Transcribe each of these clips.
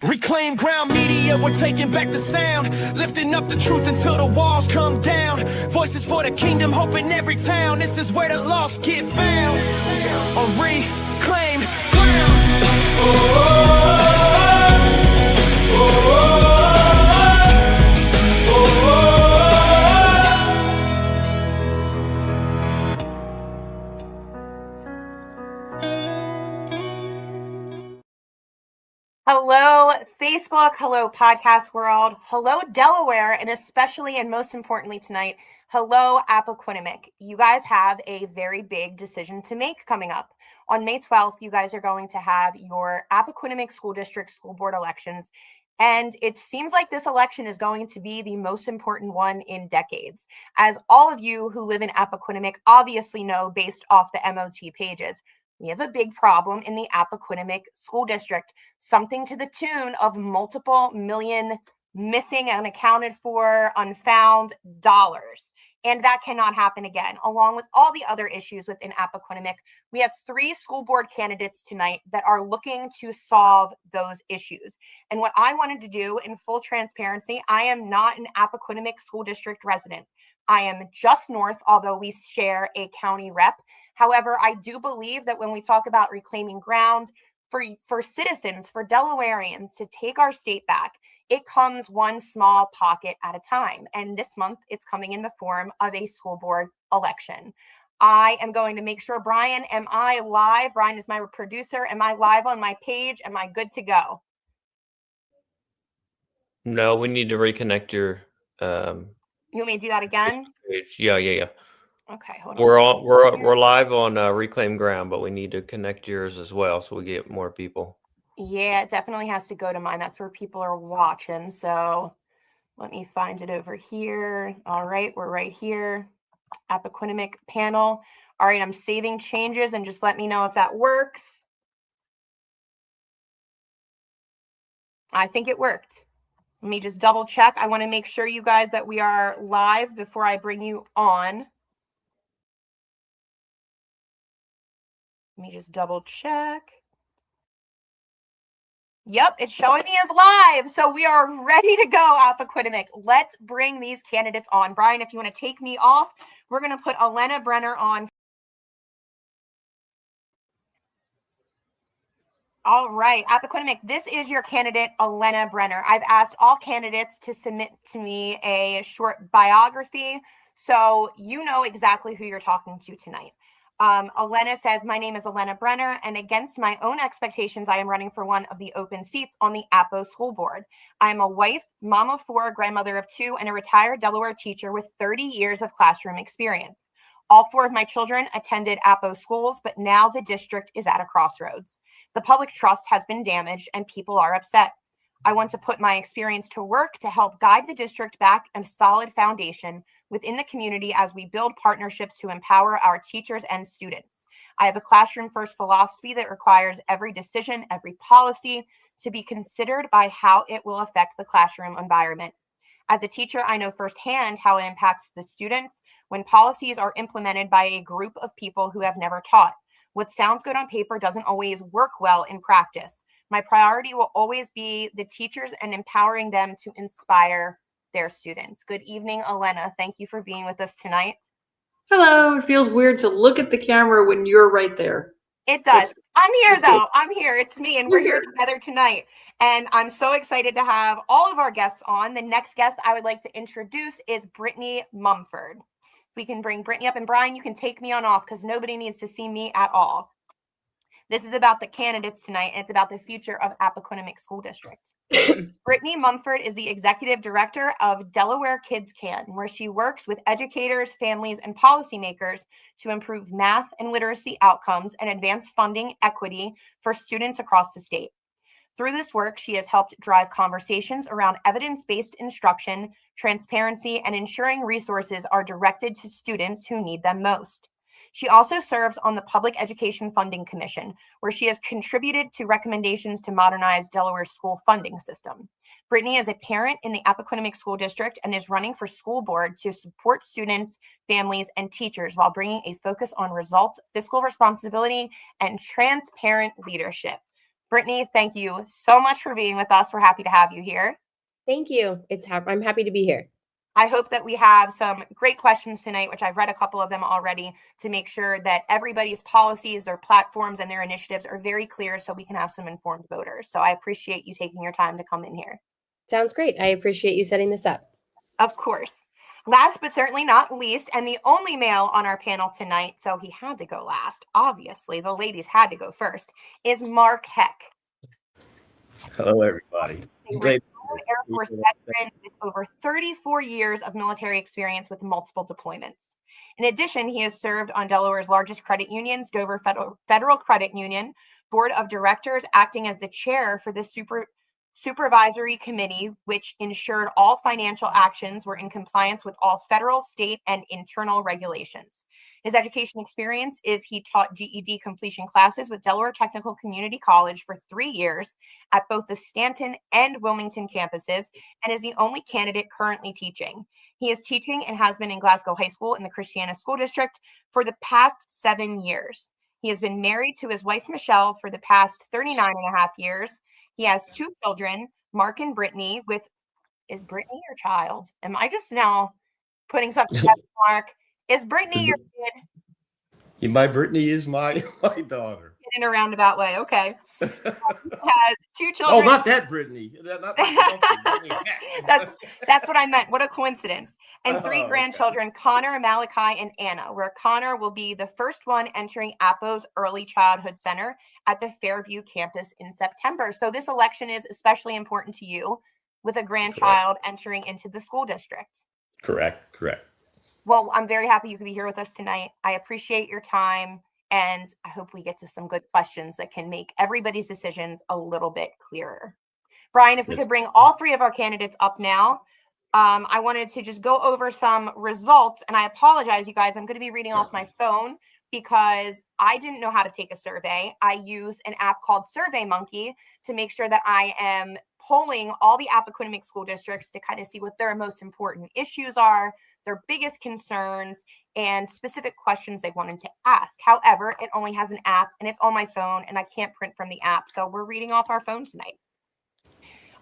Reclaim ground media, we're taking back the sound, lifting up the truth until the walls come down. Voices for the kingdom, hope in every town. This is where the lost get found. On reclaim ground. Hello, Facebook. Hello, podcast world. Hello, Delaware. And especially and most importantly tonight, hello, Appoquinimink. You guys have a very big decision to make coming up. On May 12th, you guys are going to have your Appoquinimink School District School Board elections. And it seems like this election is going to be the most important one in decades. As all of you who live in Appoquinimink obviously know based off the MOT pages, we have a big problem in the Appoquinimink School District, something to the tune of multiple million missing, unaccounted for, unfound dollars. And that cannot happen again. Along with all the other issues within Appoquinimink, we have 3 school board candidates tonight that are looking to solve those issues. And what I wanted to do, in full transparency, I am not an Appoquinimink School District resident. I am just north, although we share a county rep. However, I do believe that when we talk about reclaiming ground for citizens, for Delawareans to take our state back, it comes one small pocket at a time. And this month, it's coming in the form of a school board election. I am going to make sure, Brian, am I live? Brian is my producer. Am I live on my page? Am I good to go? No, we need to reconnect your You want me to do that again? page. Yeah. Okay, hold on. We're live on Reclaim Ground, but we need to connect yours as well so we get more people. Yeah, it definitely has to go to mine. That's where people are watching. So let me find it over here. All right, we're right here. Appoquinimink panel. All right, I'm saving changes and just let me know if that works. I think it worked. Let me just double check. I want to make sure, you guys, that we are live before I bring you on. Let me just double check. Yep, it's showing me as live. So we are ready to go, Appoquinimink. Let's bring these candidates on. Brian, if you want to take me off, we're going to put Elena Brenner on. All right, Appoquinimink, this is your candidate, Elena Brenner. I've asked all candidates to submit to me a short biography, so you know exactly who you're talking to tonight. Elena says, my name is Elena Brenner, and against my own expectations, I am running for one of the open seats on the Appo School Board. I am a wife, mom of 4, grandmother of 2, and a retired Delaware teacher with 30 years of classroom experience. All 4 of my children attended Appo schools, but now the district is at a crossroads. The public trust has been damaged, and people are upset. I want to put my experience to work to help guide the district back a solid foundation within the community as we build partnerships to empower our teachers and students. I have a classroom-first philosophy that requires every decision, every policy to be considered by how it will affect the classroom environment. As a teacher, I know firsthand how it impacts the students when policies are implemented by a group of people who have never taught. What sounds good on paper doesn't always work well in practice. My priority will always be the teachers and empowering them to inspire their students. Good evening, Elena. Thank you for being with us tonight. Hello. It feels weird to look at the camera when you're right there. It does. I'm here, though. I'm here. It's me, and we're here together tonight. And I'm so excited to have all of our guests on. The next guest I would like to introduce is Britney Mumphord. If we can bring Britney up, and Brian, you can take me on off because nobody needs to see me at all. This is about the candidates tonight, and it's about the future of Appoquinimink School District. Britney Mumphord is the executive director of Delaware Kids Can, where she works with educators, families, and policymakers to improve math and literacy outcomes and advance funding equity for students across the state. Through this work, she has helped drive conversations around evidence-based instruction, transparency, and ensuring resources are directed to students who need them most. She also serves on the Public Education Funding Commission, where she has contributed to recommendations to modernize Delaware's school funding system. Britney is a parent in the Appoquinimink School District and is running for school board to support students, families, and teachers while bringing a focus on results, fiscal responsibility, and transparent leadership. Britney, thank you so much for being with us. We're happy to have you here. Thank you. I'm happy to be here. I hope that we have some great questions tonight, which I've read a couple of them already, to make sure that everybody's policies, their platforms, and their initiatives are very clear so we can have some informed voters. So I appreciate you taking your time to come in here. Sounds great. I appreciate you setting this up. Of course. Last but certainly not least, and the only male on our panel tonight, so he had to go last. Obviously, the ladies had to go first, is Mark Heck. Hello, everybody. Air Force veteran with over 34 years of military experience with multiple deployments. In addition, he has served on Delaware's largest credit unions, Dover Federal Credit Union Board of Directors, acting as the chair for the supervisory committee, which ensured all financial actions were in compliance with all federal, state, and internal regulations. His education experience is he taught GED completion classes with Delaware Technical Community College for 3 years at both the Stanton and Wilmington campuses, and is the only candidate currently teaching. He is teaching and has been in Glasgow High School in the Christiana School District for the past 7 years. He has been married to his wife, Michelle, for the past 39 and a half years. He has 2 children, Mark and Brittany, is Brittany your child? Am I just now putting something together, Mark? Is Brittany your kid? My Brittany is my daughter. In a roundabout way, okay. He has 2 children. Oh, not that Brittany. Not Brittany. That's what I meant. What a coincidence. And 3 grandchildren, okay. Connor, Malachi, and Anna, where Connor will be the first one entering Appo's Early Childhood Center at the Fairview campus in September. So this election is especially important to you with a grandchild entering into the school district. Correct. Well, I'm very happy you could be here with us tonight. I appreciate your time, and I hope we get to some good questions that can make everybody's decisions a little bit clearer. Brian, if we could bring all 3 of our candidates up now. I wanted to just go over some results, and I apologize, you guys. I'm going to be reading off my phone because I didn't know how to take a survey. I use an app called SurveyMonkey to make sure that I am polling all the Appoquinimink school districts to kind of see what their most important issues are, their biggest concerns, and specific questions they wanted to ask. However, it only has an app, and it's on my phone, and I can't print from the app, so we're reading off our phone tonight.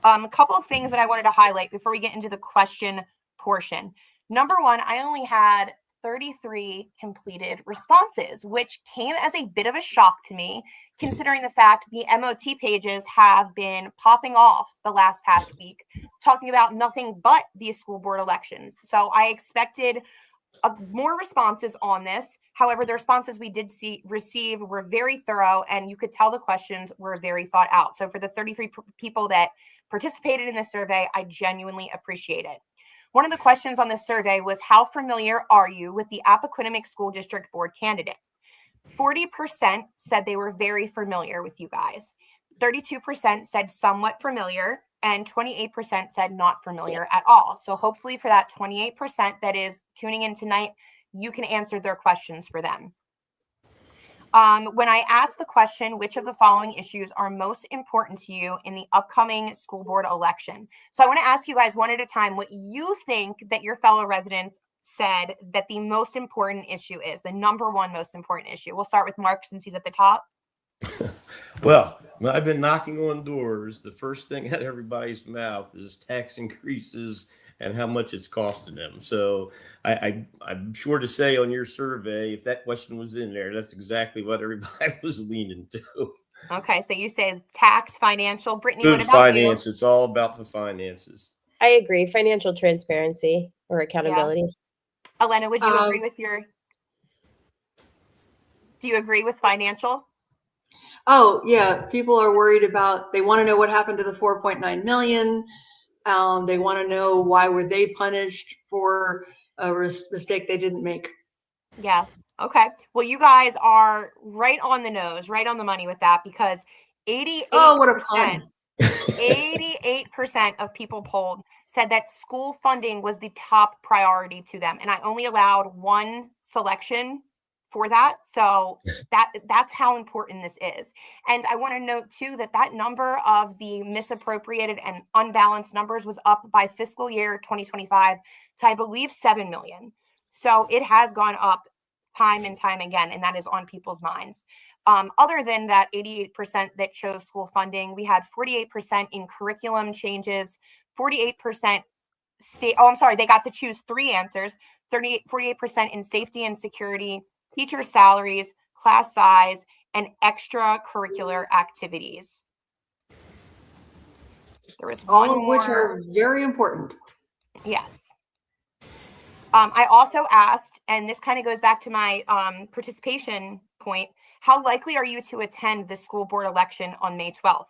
A couple of things that I wanted to highlight before we get into the question portion. Number 1, I only had 33 completed responses, which came as a bit of a shock to me, considering the fact the MOT pages have been popping off the past week, talking about nothing but these school board elections. So I expected more responses on this. However, the responses we did receive were very thorough, and you could tell the questions were very thought out. So for the 33 people that participated in this survey, I genuinely appreciate it. One of the questions on this survey was, how familiar are you with the Appoquinimink School District Board candidate? 40% said they were very familiar with you guys. 32% said somewhat familiar, and 28% said not familiar at all. So hopefully for that 28% that is tuning in tonight, you can answer their questions for them. When I asked the question, which of the following issues are most important to you in the upcoming school board election? So I want to ask you guys one at a time what you think that your fellow residents said that the most important issue is, the number 1 most important issue. We'll start with Mark since he's at the top. Well, I've been knocking on doors. The first thing out of everybody's mouth is tax increases and how much it's costing them. So I'm sure to say on your survey, if that question was in there, that's exactly what everybody was leaning to. Okay, so you say tax, financial. Brittany, Good what about finance. you? It's all about the finances. I agree. Financial transparency or accountability. Yeah. Elena, would you agree with do you agree with financial? Oh, yeah. People are worried about, they want to know what happened to the 4.9 million. They want to know why were they punished for a mistake they didn't make. Yeah. Okay. Well, you guys are right on the nose, right on the money with that, because 88%, Oh, what a pun. 88% of people polled said that school funding was the top priority to them. And I only allowed 1 selection for that. So that's how important this is. And I want to note too that number of the misappropriated and unbalanced numbers was up by fiscal year 2025 to, I believe, 7 million. So it has gone up time and time again, and that is on people's minds. Other than that 88% that chose school funding, we had 48% in curriculum changes, 48% they got to choose 3 answers, 48% in safety and security, teacher salaries, class size, and extracurricular activities. There was all of which are very important. Yes. I also asked, and this kind of goes back to my participation point, how likely are you to attend the school board election on May 12th?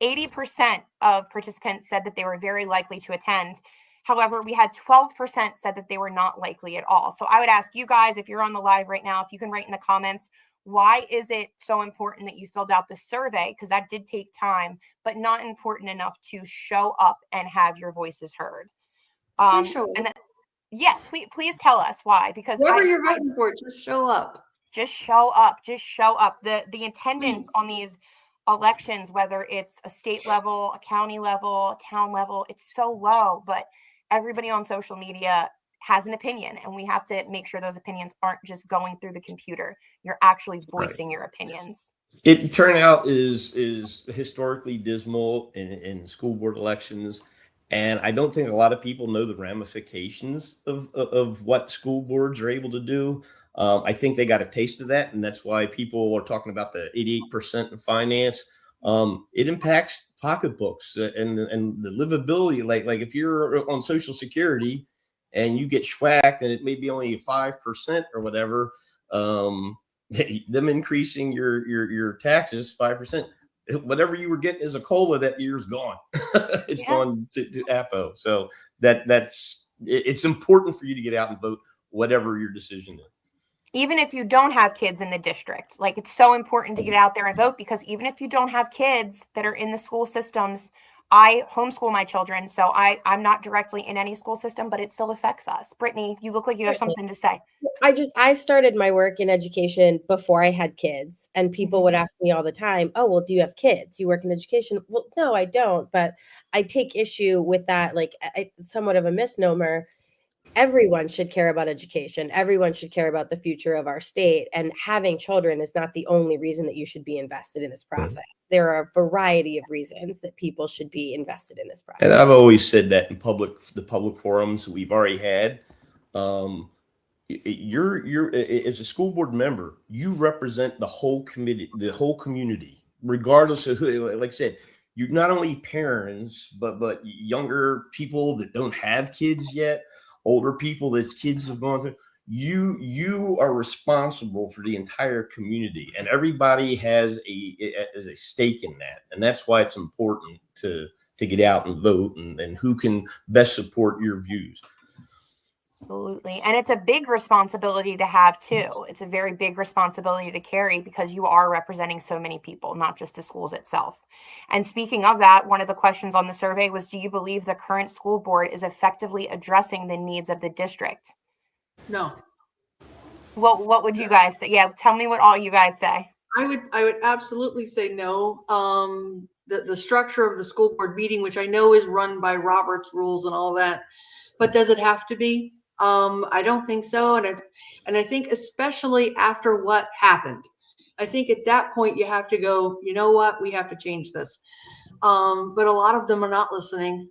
80% of participants said that they were very likely to attend. However, we had 12% said that they were not likely at all. So I would ask you guys, if you're on the live right now, if you can write in the comments, why is it so important that you filled out the survey? Because that did take time, but not important enough to show up and have your voices heard. Please show up. Yeah, please tell us why. Because whoever you're voting for, just show up. Just show up. Just show up. The attendance on these elections, whether it's a state level, a county level, a town level, it's so low. But everybody on social media has an opinion, and we have to make sure those opinions aren't just going through the computer. You're actually voicing your opinions. It turnout is historically dismal in school board elections. And I don't think a lot of people know the ramifications of what school boards are able to do. I think they got a taste of that, and that's why people are talking about the 88% in finance. It impacts pocketbooks and the livability. Like if you're on Social Security and you get schwacked, and it may be only 5% or whatever, them increasing your taxes 5%. Whatever you were getting as a COLA that year's gone. It's gone to Appo. So it's important for you to get out and vote, whatever your decision is. Even if you don't have kids in the district, like it's so important to get out there and vote, because even if you don't have kids that are in the school systems, I homeschool my children, so I'm not directly in any school system, but it still affects us. Brittany, you look like you have something to say. I started my work in education before I had kids, and people would ask me all the time, oh, well, do you have kids? You work in education? Well, no, I don't, but I take issue with that, like somewhat of a misnomer. Everyone should care about education. Everyone should care about the future of our state. And having children is not the only reason that you should be invested in this process. There are a variety of reasons that people should be invested in this process. And I've always said that in the public forums we've already had. You're as a school board member, you represent the whole community, regardless of who. Like I said, you're not only parents, but younger people that don't have kids yet. Older people that kids have gone through, you are responsible for the entire community, and everybody has a stake in that, and that's why it's important to get out and vote and who can best support your views. Absolutely. And it's a big responsibility to have too. It's a very big responsibility to carry, because you are representing so many people, not just the schools itself. And speaking of that, one of the questions on the survey was, do you believe the current school board is effectively addressing the needs of the district? No. What would you guys say? Yeah, tell me what all you guys say. I would absolutely say no. The structure of the school board meeting, which I know is run by Robert's rules and all that, but does it have to be? I don't think so. And I think especially after what happened, I think at that point you have to go, you know what, we have to change this. But a lot of them are not listening.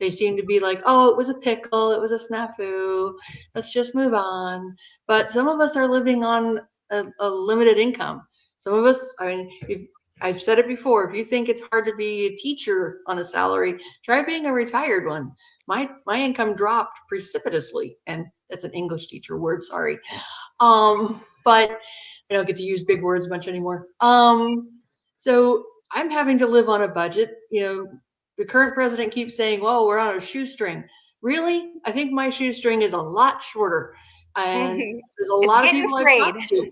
They seem to be like, oh, it was a pickle, it was a snafu, let's just move on. But some of us are living on a limited income. Some of us, I mean, I've said it before, if you think it's hard to be a teacher on a salary, try being a retired one. My income dropped precipitously, and that's an English teacher word, sorry. But I don't get to use big words much anymore. So I'm having to live on a budget. You know, the current president keeps saying, well, we're on a shoestring. Really? I think my shoestring is a lot shorter. And there's a lot of people I've talked to.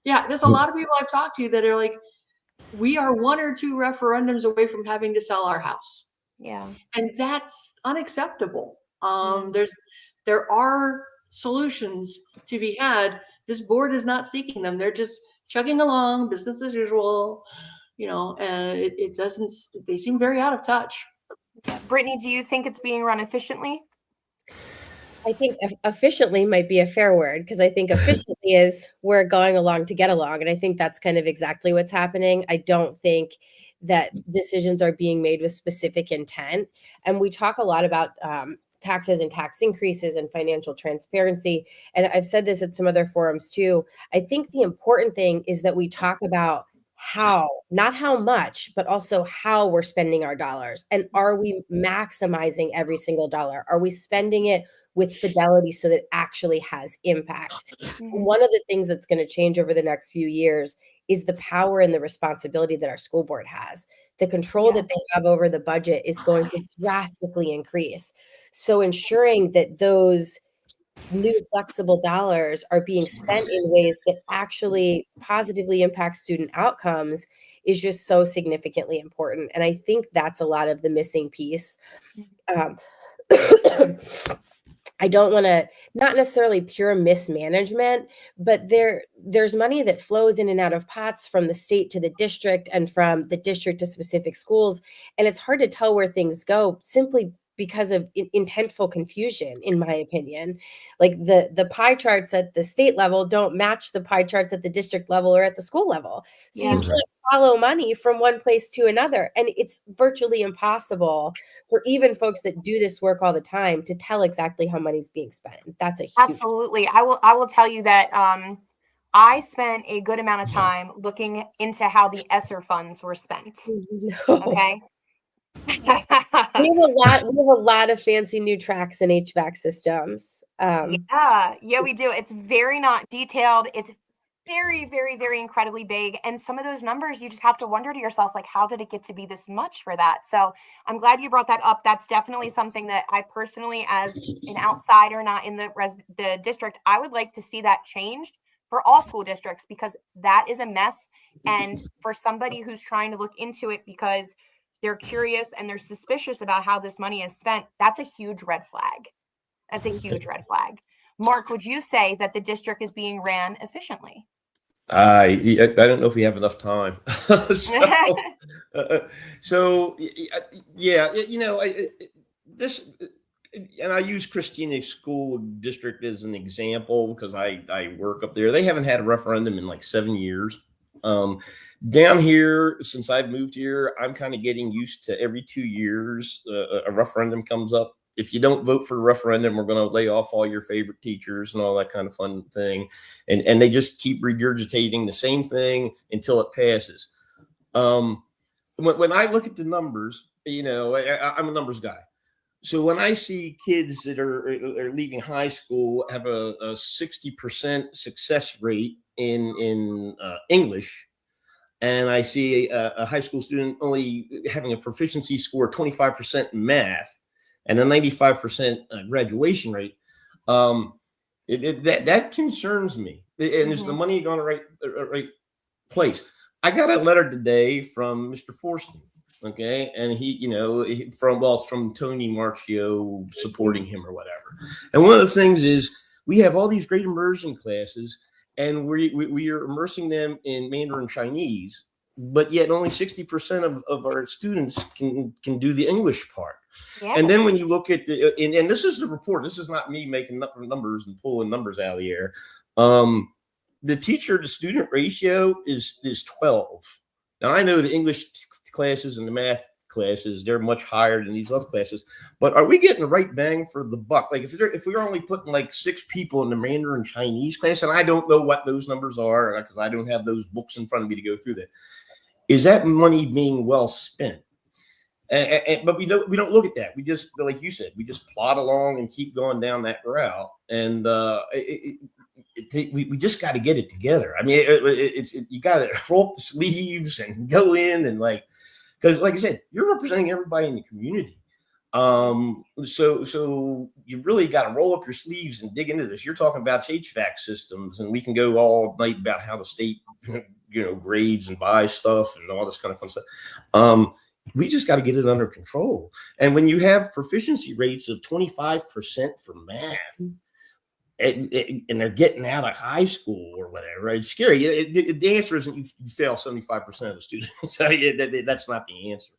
Yeah, there's a lot of people I've talked to that are like, we are 1 or 2 referendums away from having to sell our house. Yeah. And that's unacceptable. There are solutions to be had. This board is not seeking them. They're just chugging along, business as usual, you know, and they seem very out of touch. Brittany, do you think it's being run efficiently? I think efficiently might be a fair word, because I think efficiently is we're going along to get along. And I think that's kind of exactly what's happening. I don't think that decisions are being made with specific intent. And we talk a lot about taxes and tax increases and financial transparency. And I've said this at some other forums too. I think the important thing is that we talk about how, not how much, but also how we're spending our dollars. And are we maximizing every single dollar? Are we spending it with fidelity so that it actually has impact? One of the things that's going to change over the next few years is the power and the responsibility that our school board has. The control that they have over the budget is going to drastically increase. So ensuring that those new flexible dollars are being spent in ways that actually positively impact student outcomes is just so significantly important. And I think that's a lot of the missing piece. I don't want to, not necessarily pure mismanagement, but there's money that flows in and out of pots from the state to the district and from the district to specific schools. And it's hard to tell where things go simply because of intentful confusion, in my opinion. Like the pie charts at the state level don't match the pie charts at the district level or at the school level. So you can't follow money from one place to another. And it's virtually impossible for even folks that do this work all the time to tell exactly how money's being spent. That's a huge Absolutely. I will tell you that I spent a good amount of time looking into how the ESSER funds were spent. Okay. We have a lot of fancy new tracks and HVAC systems. Yeah, we do. It's very not detailed. It's very, very, very incredibly big. And some of those numbers, you just have to wonder to yourself, like, how did it get to be this much for that? So I'm glad you brought that up. That's definitely something that I personally, as an outsider, not in the district, I would like to see that changed for all school districts, because that is a mess. And for somebody who's trying to look into it because they're curious and they're suspicious about how this money is spent, that's a huge red flag. That's a huge red flag. Mark, would you say that the district is being ran efficiently? I don't know if we have enough time. So yeah, this, and I use Appoquinimink School District as an example because I work up there. They haven't had a referendum in like 7 years. Down here, since I've moved here, I'm kind of getting used to every 2 years a referendum comes up. If you don't vote for a referendum, we're going to lay off all your favorite teachers and all that kind of fun thing. And they just keep regurgitating the same thing until it passes. When I look at the numbers, I'm a numbers guy. So when I see kids that are leaving high school have a 60% success rate in English, and I see a high school student only having a proficiency score of 25% in math and a 95% graduation rate, that concerns me. And is the money going to right place? I got a letter today from Mr. Forston. Okay. And he, from Tony Marchio supporting him or whatever. And one of the things is we have all these great immersion classes, and we are immersing them in Mandarin Chinese, but yet only 60% of our students can do the English part. Yeah. And then when you look at and this is the report, this is not me making up numbers and pulling numbers out of the air. The teacher to student ratio is 12. Now I know the English classes and the math classes, they're much higher than these other classes, but are we getting the right bang for the buck? Like if we're only putting like 6 people in the Mandarin Chinese class, and I don't know what those numbers are because I don't have those books in front of me to go through that, is that money being well spent? But we don't look at that. We just, like you said, we just plod along and keep going down that route. And we just got to get it together. I mean, you got to roll up the sleeves and go in and because like I said, you're representing everybody in the community. So you really got to roll up your sleeves and dig into this. You're talking about HVAC systems, and we can go all night about how the state, grades and buys stuff and all this kind of fun stuff. We just got to get it under control. And when you have proficiency rates of 25% for math, and they're getting out of high school or whatever, it's scary. The answer isn't you fail 75% of the students. So that's not the answer.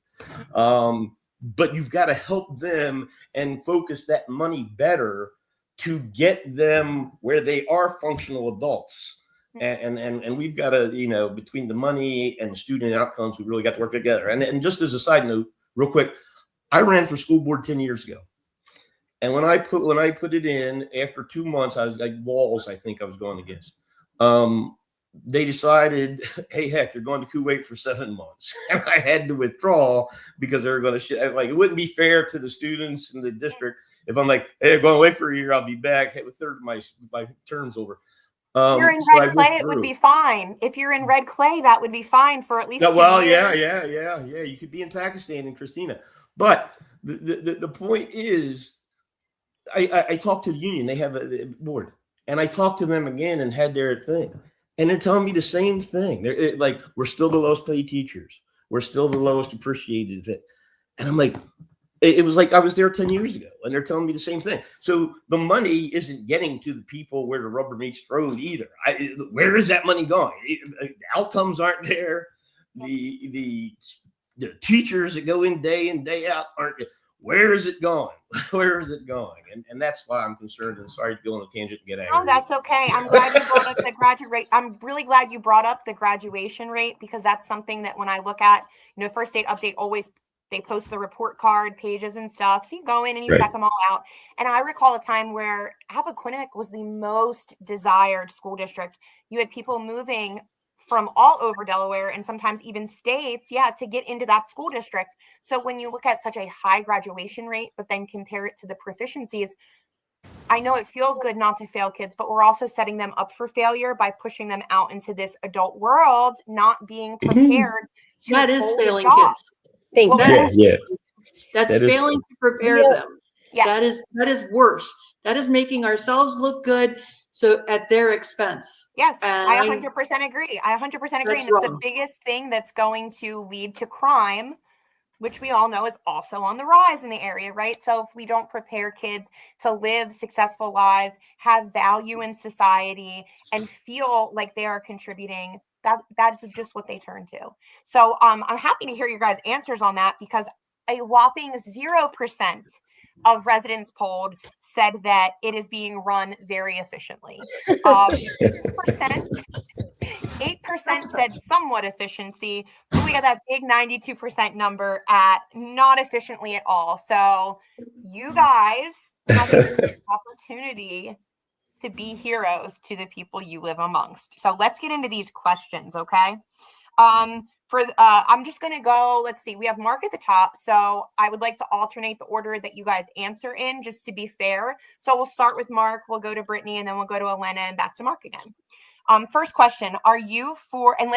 But you've got to help them and focus that money better to get them where they are functional adults. And we've got to, you know, between the money and student outcomes, we really got to work together. And just as a side note, real quick, I ran for school board 10 years ago. And when I put it in, after 2 months, I was like walls, I think I was going against. They decided, hey, heck, you're going to Kuwait for 7 months. And I had to withdraw because they were going to like, it wouldn't be fair to the students in the district if I'm like, hey, I'm going away for a year, I'll be back. Hey, with third my term's over. You're in red clay, it would be fine. If you're in red clay, that would be fine for at least 2 years. Yeah. You could be in Pakistan and Christina. But the point is, I talked to the union. They have a board. And I talked to them again and had their thing. And they're telling me the same thing. They're like, we're still the lowest paid teachers. We're still the lowest appreciated thing. And I'm like, it was like I was there 10 years ago, and they're telling me the same thing. So the money isn't getting to the people where the rubber meets the road either. Where is that money going? The outcomes aren't there. The teachers that go in day out aren't. Where is it going? Where is it going? And that's why I'm concerned. And sorry to go on a tangent and get angry. Oh, that's okay. I'm glad you brought up the graduate rate. I'm really glad you brought up the graduation rate, because that's something that when I look at, you know, First State Update always. They post the report card pages and stuff. So you go in and you check them all out. And I recall a time where Appoquinimink was the most desired school district. You had people moving from all over Delaware and sometimes even states, to get into that school district. So when you look at such a high graduation rate, but then compare it to the proficiencies, I know it feels good not to fail kids, but we're also setting them up for failure by pushing them out into this adult world, not being prepared. That is failing kids. That's failing to prepare them. Yes. That is worse. That is making ourselves look good, so at their expense. Yes, and I 100% agree. I 100% agree. And it's the biggest thing that's going to lead to crime, which we all know is also on the rise in the area, right? So if we don't prepare kids to live successful lives, have value in society, and feel like they are contributing, that's just what they turn to. So I'm happy to hear your guys' answers on that, because a whopping 0% of residents polled said that it is being run very efficiently. 8% said somewhat efficiency, but we got that big 92% number at not efficiently at all. So you guys have the opportunity to be heroes to the people you live amongst. So let's get into these questions, okay? I'm just going to go, let's see, we have Mark at the top. So I would like to alternate the order that you guys answer in, just to be fair. So we'll start with Mark, we'll go to Brittany, and then we'll go to Elena and back to Mark again. First question, are you for, and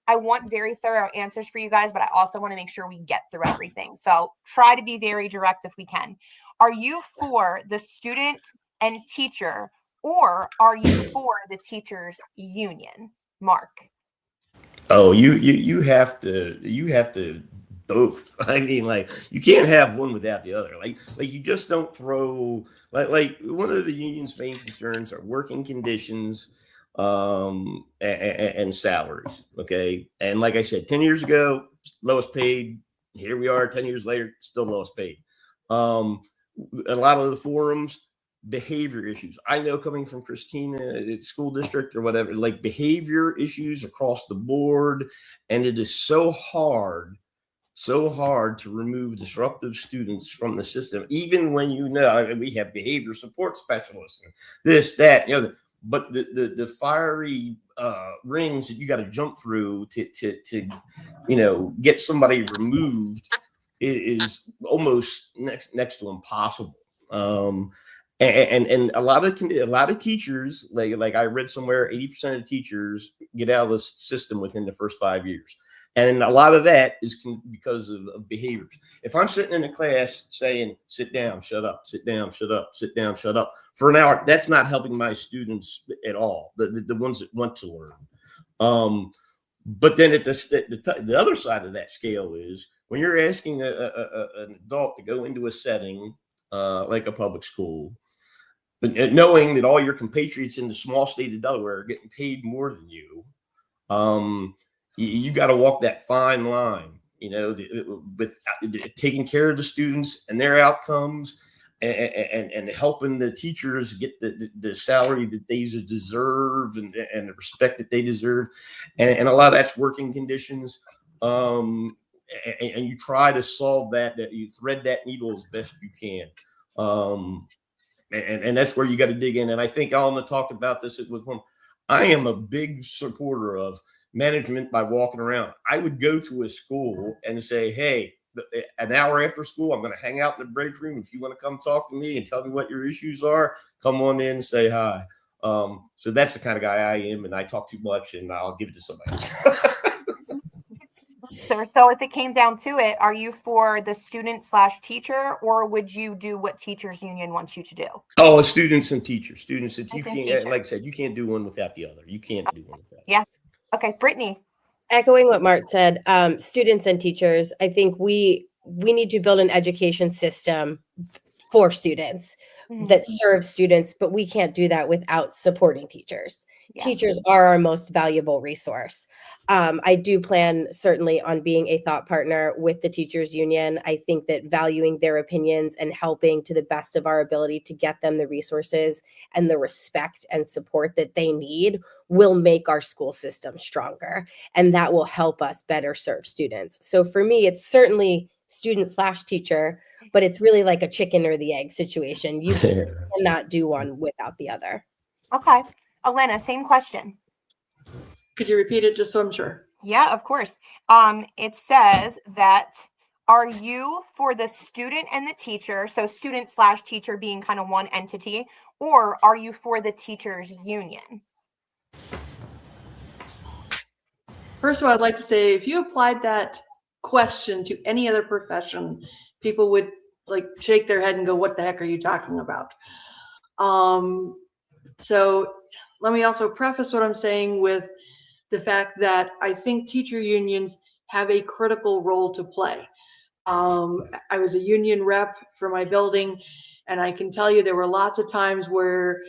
I want very thorough answers for you guys, but I also want to make sure we get through everything. So try to be very direct if we can. Are you for the student and teacher, or are you for the teachers union? Mark. Oh, you have to both. I mean, like, you can't have one without the other. Like you just don't throw, like one of the union's main concerns are working conditions and salaries. Okay. And like I said, 10 years ago, lowest paid. Here we are 10 years later, still lowest paid. A lot of the forums, behavior issues. I know, coming from Christina school district or whatever, like behavior issues across the board. And it is so hard to remove disruptive students from the system, even when we have behavior support specialists and this, that, but the fiery rings that you got to jump through to get somebody removed is almost next to impossible. And a lot of teachers, like I read somewhere, 80% of teachers get out of the system within the first 5 years. And a lot of that is because of behaviors. If I'm sitting in a class saying, sit down, shut up, sit down, shut up, sit down, shut up for an hour, that's not helping my students at all, the ones that want to learn. But then at the other side of that scale is when you're asking an adult to go into a setting like a public school, but knowing that all your compatriots in the small state of Delaware are getting paid more than you, you got to walk that fine line, with taking care of the students and their outcomes, and helping the teachers get the salary that they deserve and the respect that they deserve. And a lot of that's working conditions. And you try to solve that you thread that needle as best you can. And that's where you got to dig in. And I think Elena talked about this. I am a big supporter of management by walking around. I would go to a school and say, hey, an hour after school, I'm going to hang out in the break room. If you want to come talk to me and tell me what your issues are, come on in and say hi. So that's the kind of guy I am, and I talk too much, and I'll give it to somebody else. So if it came down to it, are you for the student/teacher, or would you do what teachers union wants you to do? Oh, students and teachers. You can't, teacher. like I said, you can't do one without the other. You can't do one without. Yeah. Okay, Britney. Echoing what Mark said, students and teachers, I think we need to build an education system for students that serve students, but we can't do that without supporting teachers. Yeah. Teachers are our most valuable resource. I do plan certainly on being a thought partner with the teachers union. I think that valuing their opinions and helping to the best of our ability to get them the resources and the respect and support that they need will make our school system stronger. And that will help us better serve students. So for me, it's certainly student/teacher, but it's really like a chicken or the egg situation. You cannot do one without the other. Okay. Elena, same question. Could you repeat it just so I'm sure? Yeah, of course. It says that, are you for the student and the teacher, so student/teacher being kind of one entity, or are you for the teachers union? First of all, I'd like to say, if you applied that question to any other profession, people would like shake their head and go, what the heck are you talking about? So let me also preface what I'm saying with the fact that I think teacher unions have a critical role to play. I was a union rep for my building, and I can tell you there were lots of times where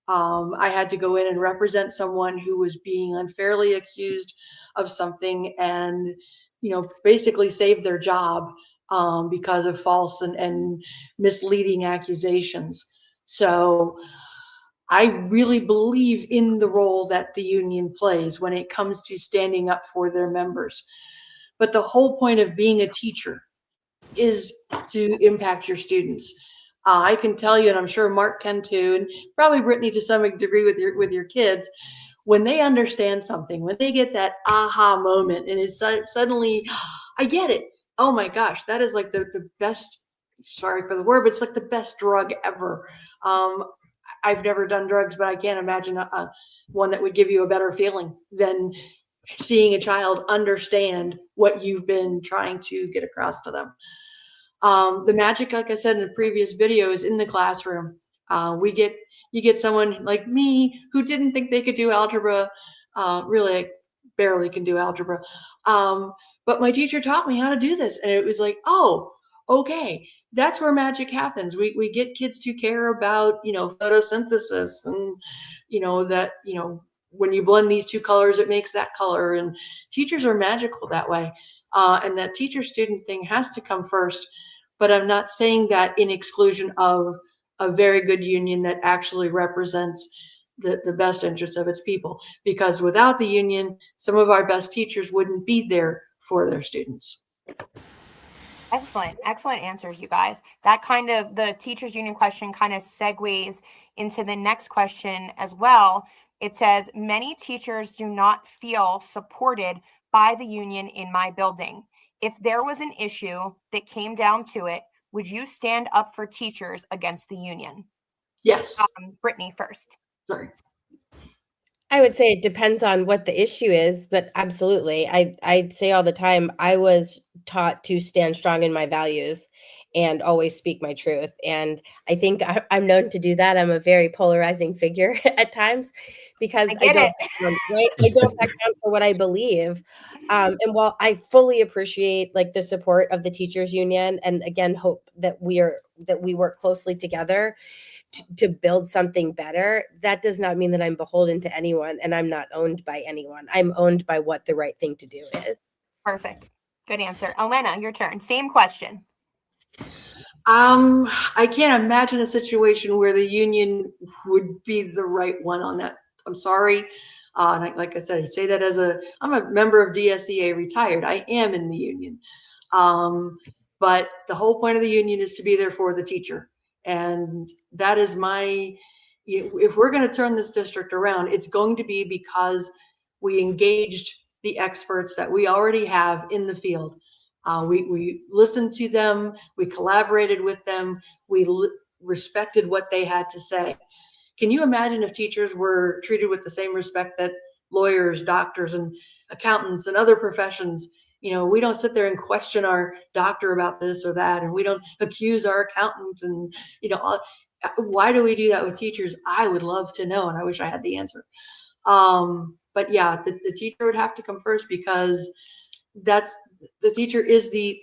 I had to go in and represent someone who was being unfairly accused of something and, you know, basically save their job because of false and misleading accusations. So I really believe in the role that the union plays when it comes to standing up for their members. But the whole point of being a teacher is to impact your students. I can tell you, and I'm sure Mark can too, and probably Britney to some degree with your kids, when they understand something, when they get that aha moment and it's suddenly, I get it. Oh my gosh, that is like the best, sorry for the word, but it's like the best drug ever. I've never done drugs, but I can't imagine one that would give you a better feeling than seeing a child understand what you've been trying to get across to them. The magic, like I said in the previous video, is in the classroom. You get someone like me who didn't think they could do algebra. Really, I barely can do algebra. But my teacher taught me how to do this. And it was like, oh, okay. That's where magic happens. We get kids to care about, you know, photosynthesis and, you know, that, you know, when you blend these two colors, it makes that color. And teachers are magical that way. And that teacher-student thing has to come first. But I'm not saying that in exclusion of a very good union that actually represents the best interests of its people. Because without the union, some of our best teachers wouldn't be there for their students. Excellent answers, you guys. That kind of, the teachers union question kind of segues into the next question as well. It says, many teachers do not feel supported by the union in my building. If there was an issue that came down to it, would you stand up for teachers against the union? Yes. Britney first. Sorry. I would say it depends on what the issue is, but absolutely. I say all the time, I was taught to stand strong in my values and always speak my truth. And I think I'm known to do that. I'm a very polarizing figure at times because I don't back down for what I believe. And while I fully appreciate like the support of the teachers union, and again, hope that we work closely together to build something better, that does not mean that I'm beholden to anyone and I'm not owned by anyone. I'm owned by what the right thing to do is. Perfect. Good answer. Elena, your turn. Same question. I can't imagine a situation where the union would be the right one on that. I'm sorry. Like I said, I say that I'm a member of DSEA retired. I am in the union. But the whole point of the union is to be there for the teacher. And that is if we're going to turn this district around, it's going to be because we engaged the experts that we already have in the field. We listened to them, we collaborated with them, we respected what they had to say. Can you imagine if teachers were treated with the same respect that lawyers, doctors, and accountants and other professions? We don't sit there and question our doctor about this or that, and we don't accuse our accountant. And why do we do that with teachers? I would love to know, and I wish I had the answer. But yeah, the teacher would have to come first, because the teacher is the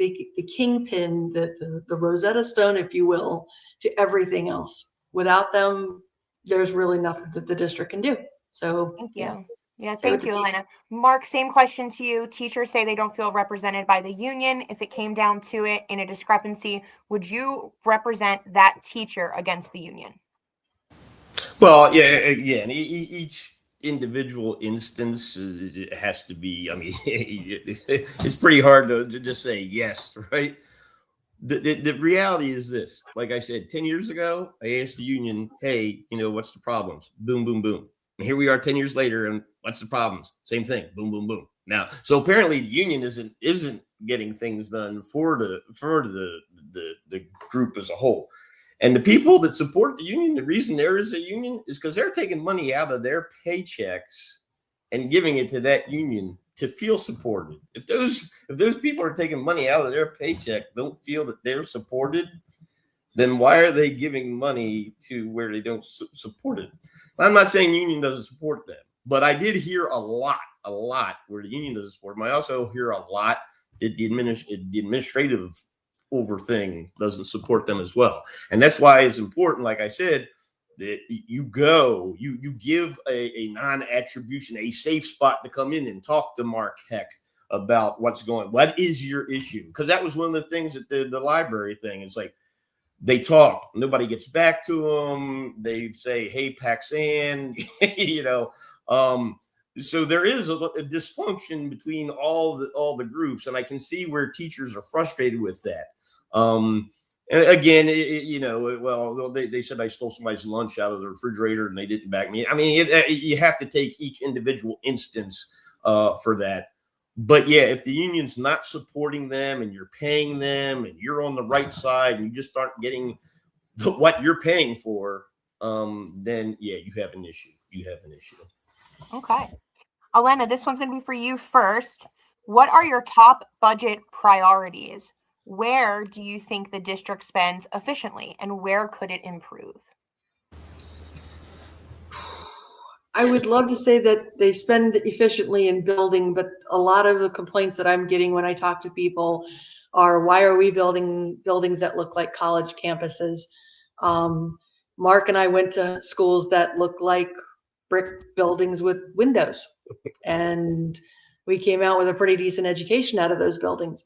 kingpin, the Rosetta Stone, if you will, to everything else. Without them, there's really nothing that the district can do. So thank you. Yeah, Say thank you, Elena. Mark, same question to you. Teachers say they don't feel represented by the union. If it came down to it in a discrepancy, would you represent that teacher against the union? Well, yeah, again, each individual instance it has to be, I mean, it's pretty hard to just say yes, right? The reality is this: like I said, 10 years ago, I asked the union, hey, what's the problems? Boom, boom, boom. And here we are 10 years later, and what's the problems? Same thing. Boom, boom, boom. Now, so apparently the union isn't getting things done for the group as a whole. And the people that support the union, the reason there is a union is because they're taking money out of their paychecks and giving it to that union to feel supported. If those people are taking money out of their paycheck, don't feel that they're supported, then why are they giving money to where they don't support it? I'm not saying union doesn't support them, but I did hear a lot where the union doesn't support them. I also hear a lot that the administrative over thing doesn't support them as well. And that's why it's important, like I said, that you give a non-attribution, a safe spot to come in and talk to Mark Heck about what is your issue? Because that was one of the things at the library thing. It's like, they talk, nobody gets back to them. They say, hey, Paxan, so there is a dysfunction between all the groups. And I can see where teachers are frustrated with that. And again, they said I stole somebody's lunch out of the refrigerator and they didn't back me. I mean, you have to take each individual instance for that. But yeah, if the union's not supporting them and you're paying them and you're on the right side and you just aren't getting what you're paying for, then yeah, you have an issue. Okay. Elena, this one's going to be for you first. What are your top budget priorities? Where do you think the district spends efficiently, and where could it improve? I would love to say that they spend efficiently in building, but a lot of the complaints that I'm getting when I talk to people are, why are we building buildings that look like college campuses? Mark and I went to schools that look like brick buildings with windows, and we came out with a pretty decent education out of those buildings.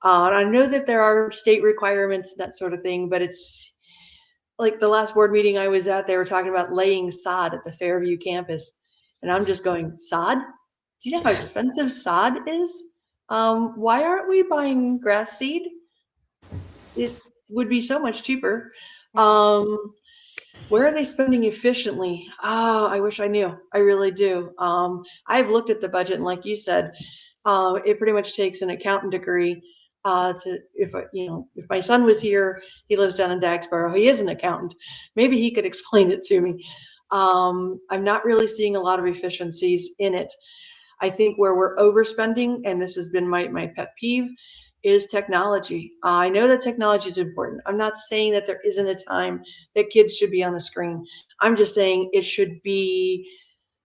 And I know that there are state requirements, that sort of thing, but it's like the last board meeting I was at, they were talking about laying sod at the Fairview campus. And I'm just going, sod? Do you know how expensive sod is? Why aren't we buying grass seed? It would be so much cheaper. Where are they spending efficiently? Oh, I wish I knew. I really do. I've looked at the budget, and like you said, it pretty much takes an accountant degree if my son was here, he lives down in Dagsboro, he is an accountant, maybe he could explain it to me. I'm not really seeing a lot of efficiencies in it. I think where we're overspending, and this has been my pet peeve, is technology. I know that technology is important. I'm not saying that there isn't a time that kids should be on a screen. I'm just saying it should be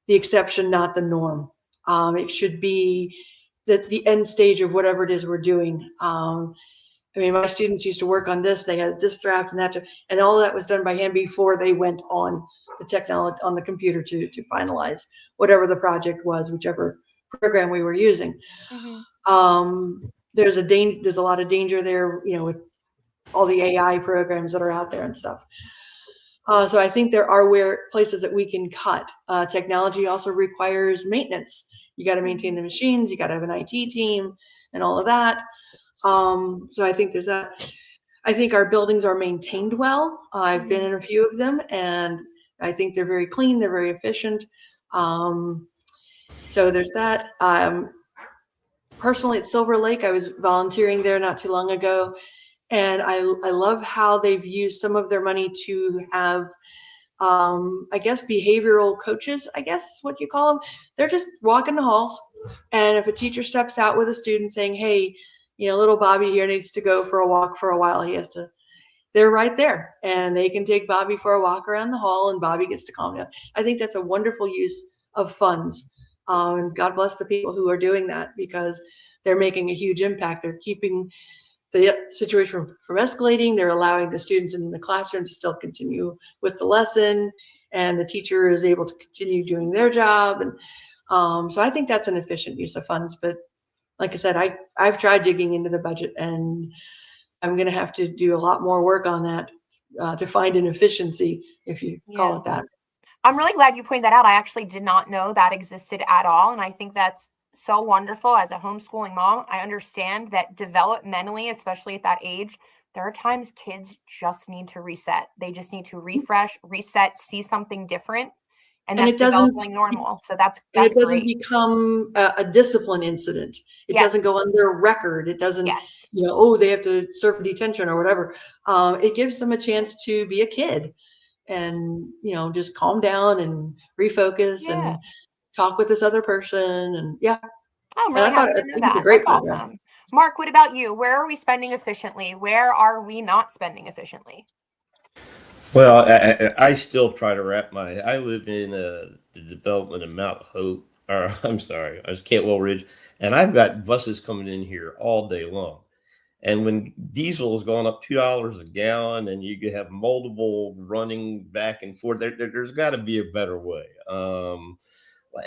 the exception, not the norm. It should be the end stage of whatever it is we're doing. I mean, my students used to work on this. They had this draft and that, and all that was done by hand before they went on the technology, on the computer to finalize whatever the project was, whichever program we were using. Mm-hmm. There's a lot of danger there, with all the AI programs that are out there and stuff. So I think there are places that we can cut. Technology also requires maintenance. You got to maintain the machines. You got to have an IT team and all of that. So I think there's that. I think our buildings are maintained well. I've been in a few of them, and I think they're very clean. They're very efficient. So there's that. Personally, at Silver Lake, I was volunteering there not too long ago, and I love how they've used some of their money to have, I guess, behavioral coaches, I guess what you call them. They're just walking the halls, and if a teacher steps out with a student saying, hey, little Bobby here needs to go for a walk for a while, they're right there, and they can take Bobby for a walk around the hall, and Bobby gets to calm down. I think that's a wonderful use of funds. And God bless the people who are doing that, because they're making a huge impact. They're keeping the situation from escalating. They're allowing the students in the classroom to still continue with the lesson, and the teacher is able to continue doing their job. And so I think that's an efficient use of funds. But like I said, I've tried digging into the budget, and I'm going to have to do a lot more work on that to find an efficiency, if you call it that. I'm really glad you pointed that out. I actually did not know that existed at all. And I think that's so wonderful. As a homeschooling mom, I understand that developmentally, especially at that age, there are times kids just need to reset. They just need to refresh, reset, see something different. And that's developing normal. So that's it doesn't great. Become a discipline incident. It doesn't go on their record. It doesn't, they have to serve detention or whatever. It gives them a chance to be a kid and, just calm down and refocus and talk with this other person. And I'm really happy to know that. That's awesome. Mark, what about you? Where are we spending efficiently? Where are we not spending efficiently? Well, I still try to I live in the development of Mount Hope, or I'm sorry, I was Cantwell Ridge, and I've got buses coming in here all day long. And when diesel has gone up $2 a gallon, and you have multiple running back and forth, there's got to be a better way.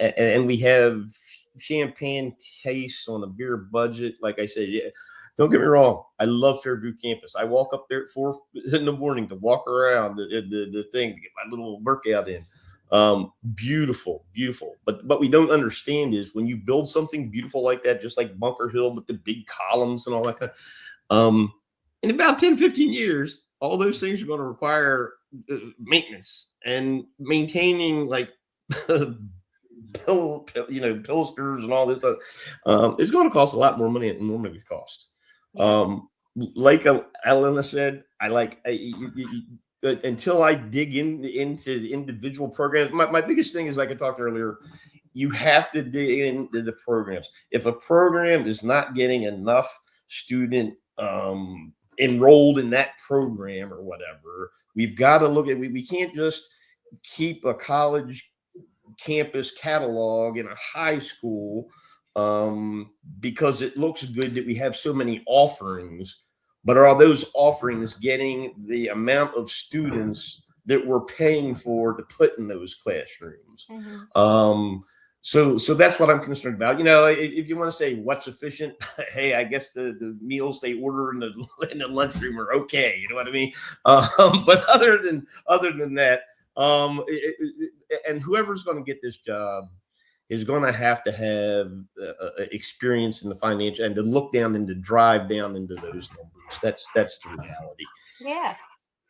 And we have champagne tastes on a beer budget. Like I said, don't get me wrong, I love Fairview campus. I walk up there at 4 in the morning to walk around the thing, to get my little workout in. Beautiful. But what we don't understand is when you build something beautiful like that, just like Bunker Hill with the big columns and all that kind of, in about 10, 15 years, all those things are going to require maintenance and maintaining, like pilsters and all this. It's going to cost a lot more money than it normally costs. Like Elena said, until I dig into the individual programs. My biggest thing is, like I talked earlier, you have to dig into the programs. If a program is not getting enough student enrolled in that program or whatever, we've got to look at. We can't just keep a college campus catalog in a high school because it looks good that we have so many offerings, but are those offerings getting the amount of students that we're paying for to put in those classrooms? So that's what I'm concerned about. If you want to say what's efficient, hey, I guess the meals they order in the lunchroom are okay. You know what I mean? But other than that, and whoever's going to get this job is going to have experience in the financial and to look down and to drive down into those numbers. That's the reality. Yeah,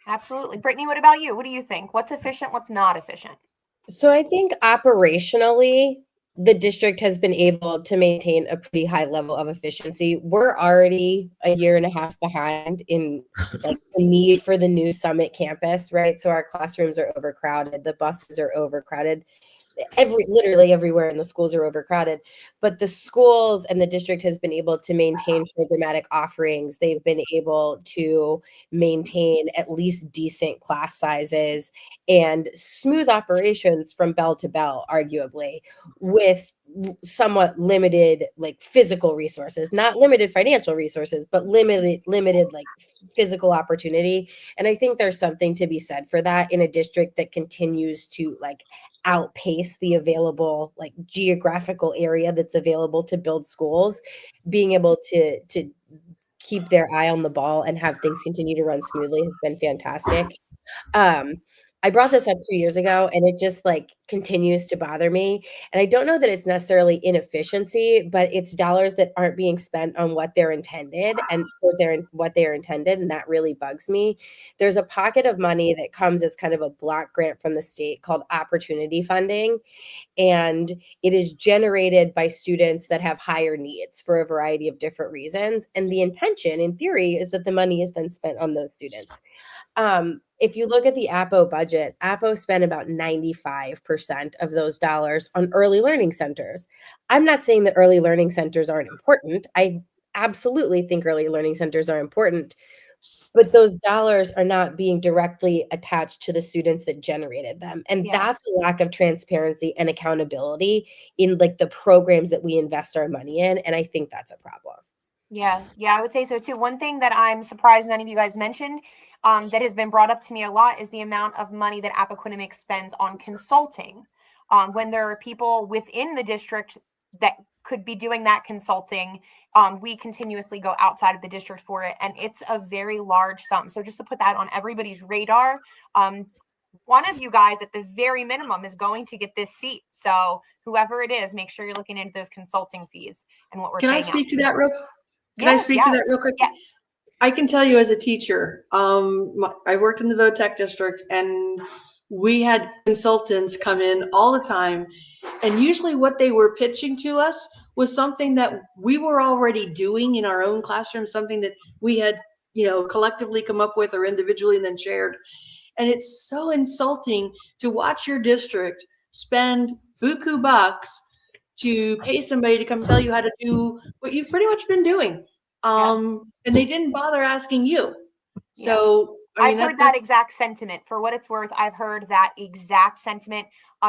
absolutely. Brittany, what about you? What do you think? What's efficient? What's not efficient? So I think operationally, the district has been able to maintain a pretty high level of efficiency. We're already a year and a half behind in the need for the new Summit campus, right? So our classrooms are overcrowded, the buses are overcrowded. Literally everywhere in the schools are overcrowded, but the schools and the district has been able to maintain programmatic offerings. They've been able to maintain at least decent class sizes and smooth operations from bell to bell, arguably, with somewhat limited physical resources, not limited financial resources, but limited physical opportunity. And I think there's something to be said for that in a district that continues to outpace the available geographical area that's available to build schools. Being able to keep their eye on the ball and have things continue to run smoothly has been fantastic. I brought this up 2 years ago, and it just like continues to bother me. And I don't know that it's necessarily inefficiency, but it's dollars that aren't being spent on what they're intended and what they are intended, and that really bugs me. There's a pocket of money that comes as kind of a block grant from the state called opportunity funding, and it is generated by students that have higher needs for a variety of different reasons. And the intention, in theory, is that the money is then spent on those students. If you look at the Appo budget, Appo spent about 95% of those dollars on early learning centers. I'm not saying that early learning centers aren't important. I absolutely think early learning centers are important, but those dollars are not being directly attached to the students that generated them. And that's a lack of transparency and accountability in like the programs that we invest our money in. And I think that's a problem. Yeah, I would say so too. One thing that I'm surprised none of you guys mentioned that has been brought up to me a lot is the amount of money that Appoquinimink spends on consulting. When there are people within the district that could be doing that consulting, we continuously go outside of the district for it, and it's a very large sum. So just to put that on everybody's radar, one of you guys at the very minimum is going to get this seat. So whoever it is, make sure you're looking into those consulting fees and what we're Can paying I speak out. to that real? Can I speak to that real quick? Yes. I can tell you as a teacher, I worked in the VOTEC district, and we had consultants come in all the time. And usually what they were pitching to us was something that we were already doing in our own classroom, something that we had, collectively come up with or individually and then shared. And it's so insulting to watch your district spend buku bucks to pay somebody to come tell you how to do what you've pretty much been doing. And they didn't bother asking you. So I mean, I've heard that exact sentiment. For what it's worth, I've heard that exact sentiment,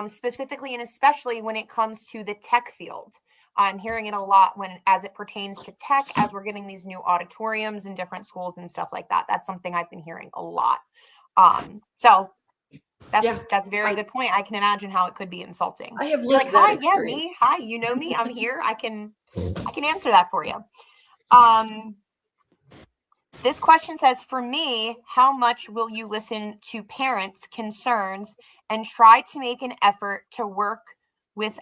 specifically and especially when it comes to the tech field. I'm hearing it a lot as it pertains to tech, as we're getting these new auditoriums in different schools and stuff like that. That's something I've been hearing a lot. So that's a very good point. I can imagine how it could be insulting. I have lived that experience. Yeah, me. Hi, you know me. I'm here. I can answer that for you. This question says, for me, how much will you listen to parents' concerns and try to make an effort to work with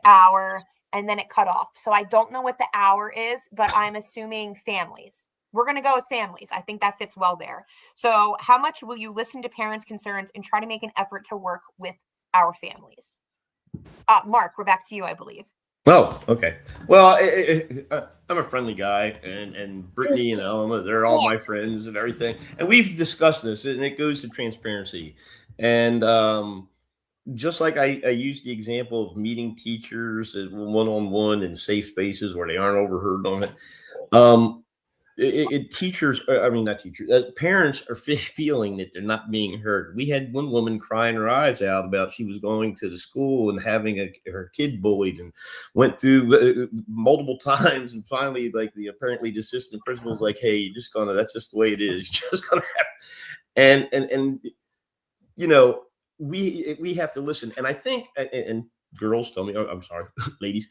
and then it cut off. So I don't know what the hour is, but I'm assuming families. We're going to go with families. I think that fits well there. So how much will you listen to parents' concerns and try to make an effort to work with our families? Mark, we're back to you, I believe. Oh, okay. Well, I'm a friendly guy, and Brittany and Elena, they're all my friends and everything. And we've discussed this, and it goes to transparency. And just like I use the example of meeting teachers one-on-one in safe spaces where they aren't overheard on it. Parents are feeling that they're not being heard. We had one woman crying her eyes out about she was going to the school and having her kid bullied, and went through multiple times, and finally, apparently the assistant principal was like, "Hey, that's just the way it is. You're just gonna have," and we have to listen. And I think, and girls, tell me, I'm sorry, ladies,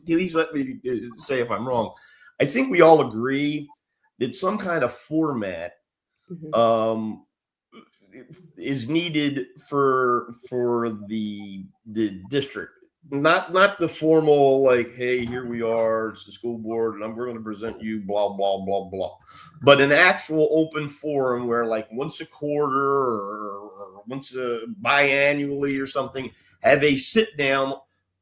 please let me say if I'm wrong. I think we all agree that some kind of format is needed for the district. Not the formal, like, hey, here we are, it's the school board, and we're going to present you blah blah blah blah, but an actual open forum where, like, once a quarter or once biannually or something, have a sit down.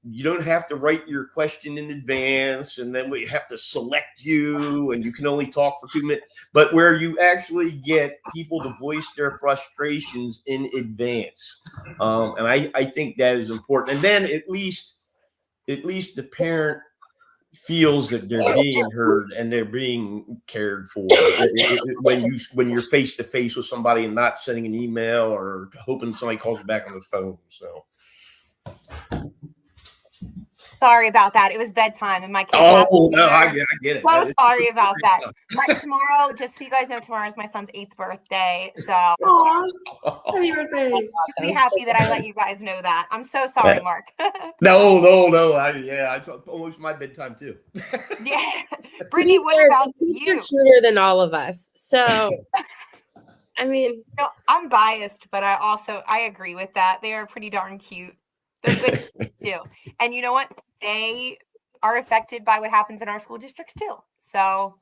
You don't have to write your question in advance, and then we have to select you, and you can only talk for 2 minutes, but where you actually get people to voice their frustrations in advance. And I think that is important. And then at least the parent feels that they're being heard and they're being cared for when you're face to face with somebody and not sending an email or hoping somebody calls you back on the phone. So Sorry about that. It was bedtime and my kids. Oh, no, I get it. So sorry about that. But tomorrow, just so you guys know, tomorrow is my son's 8th birthday. So Aw, happy birthday. just be happy that I let you guys know that. I'm so sorry, Mark. No. It's almost my bedtime too. Yeah. Brittany, what about you? You're cuter than all of us. So, I mean, No, I'm biased, but I agree with that. They are pretty darn cute. They're good too. And you know what? They are affected by what happens in our school districts too. So,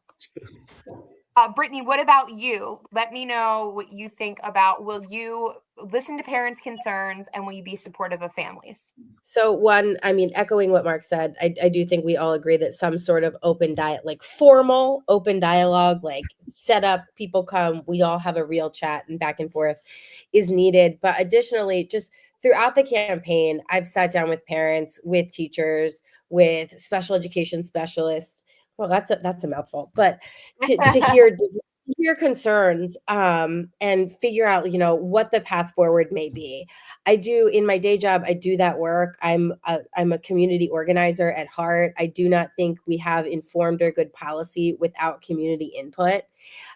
Brittany, what about you? Let me know what you think about, will you listen to parents' concerns and will you be supportive of families? so one, I mean, echoing what Mark said, I do think we all agree that some sort of like formal open dialogue, like set up, people come, we all have a real chat and back and forth is needed. But additionally, just throughout the campaign, I've sat down with parents, with teachers, with special education specialists. Well, that's a mouthful, but to hear concerns and figure out, what the path forward may be. I do, in my day job, I do that work. I'm a community organizer at heart. I do not think we have informed or good policy without community input.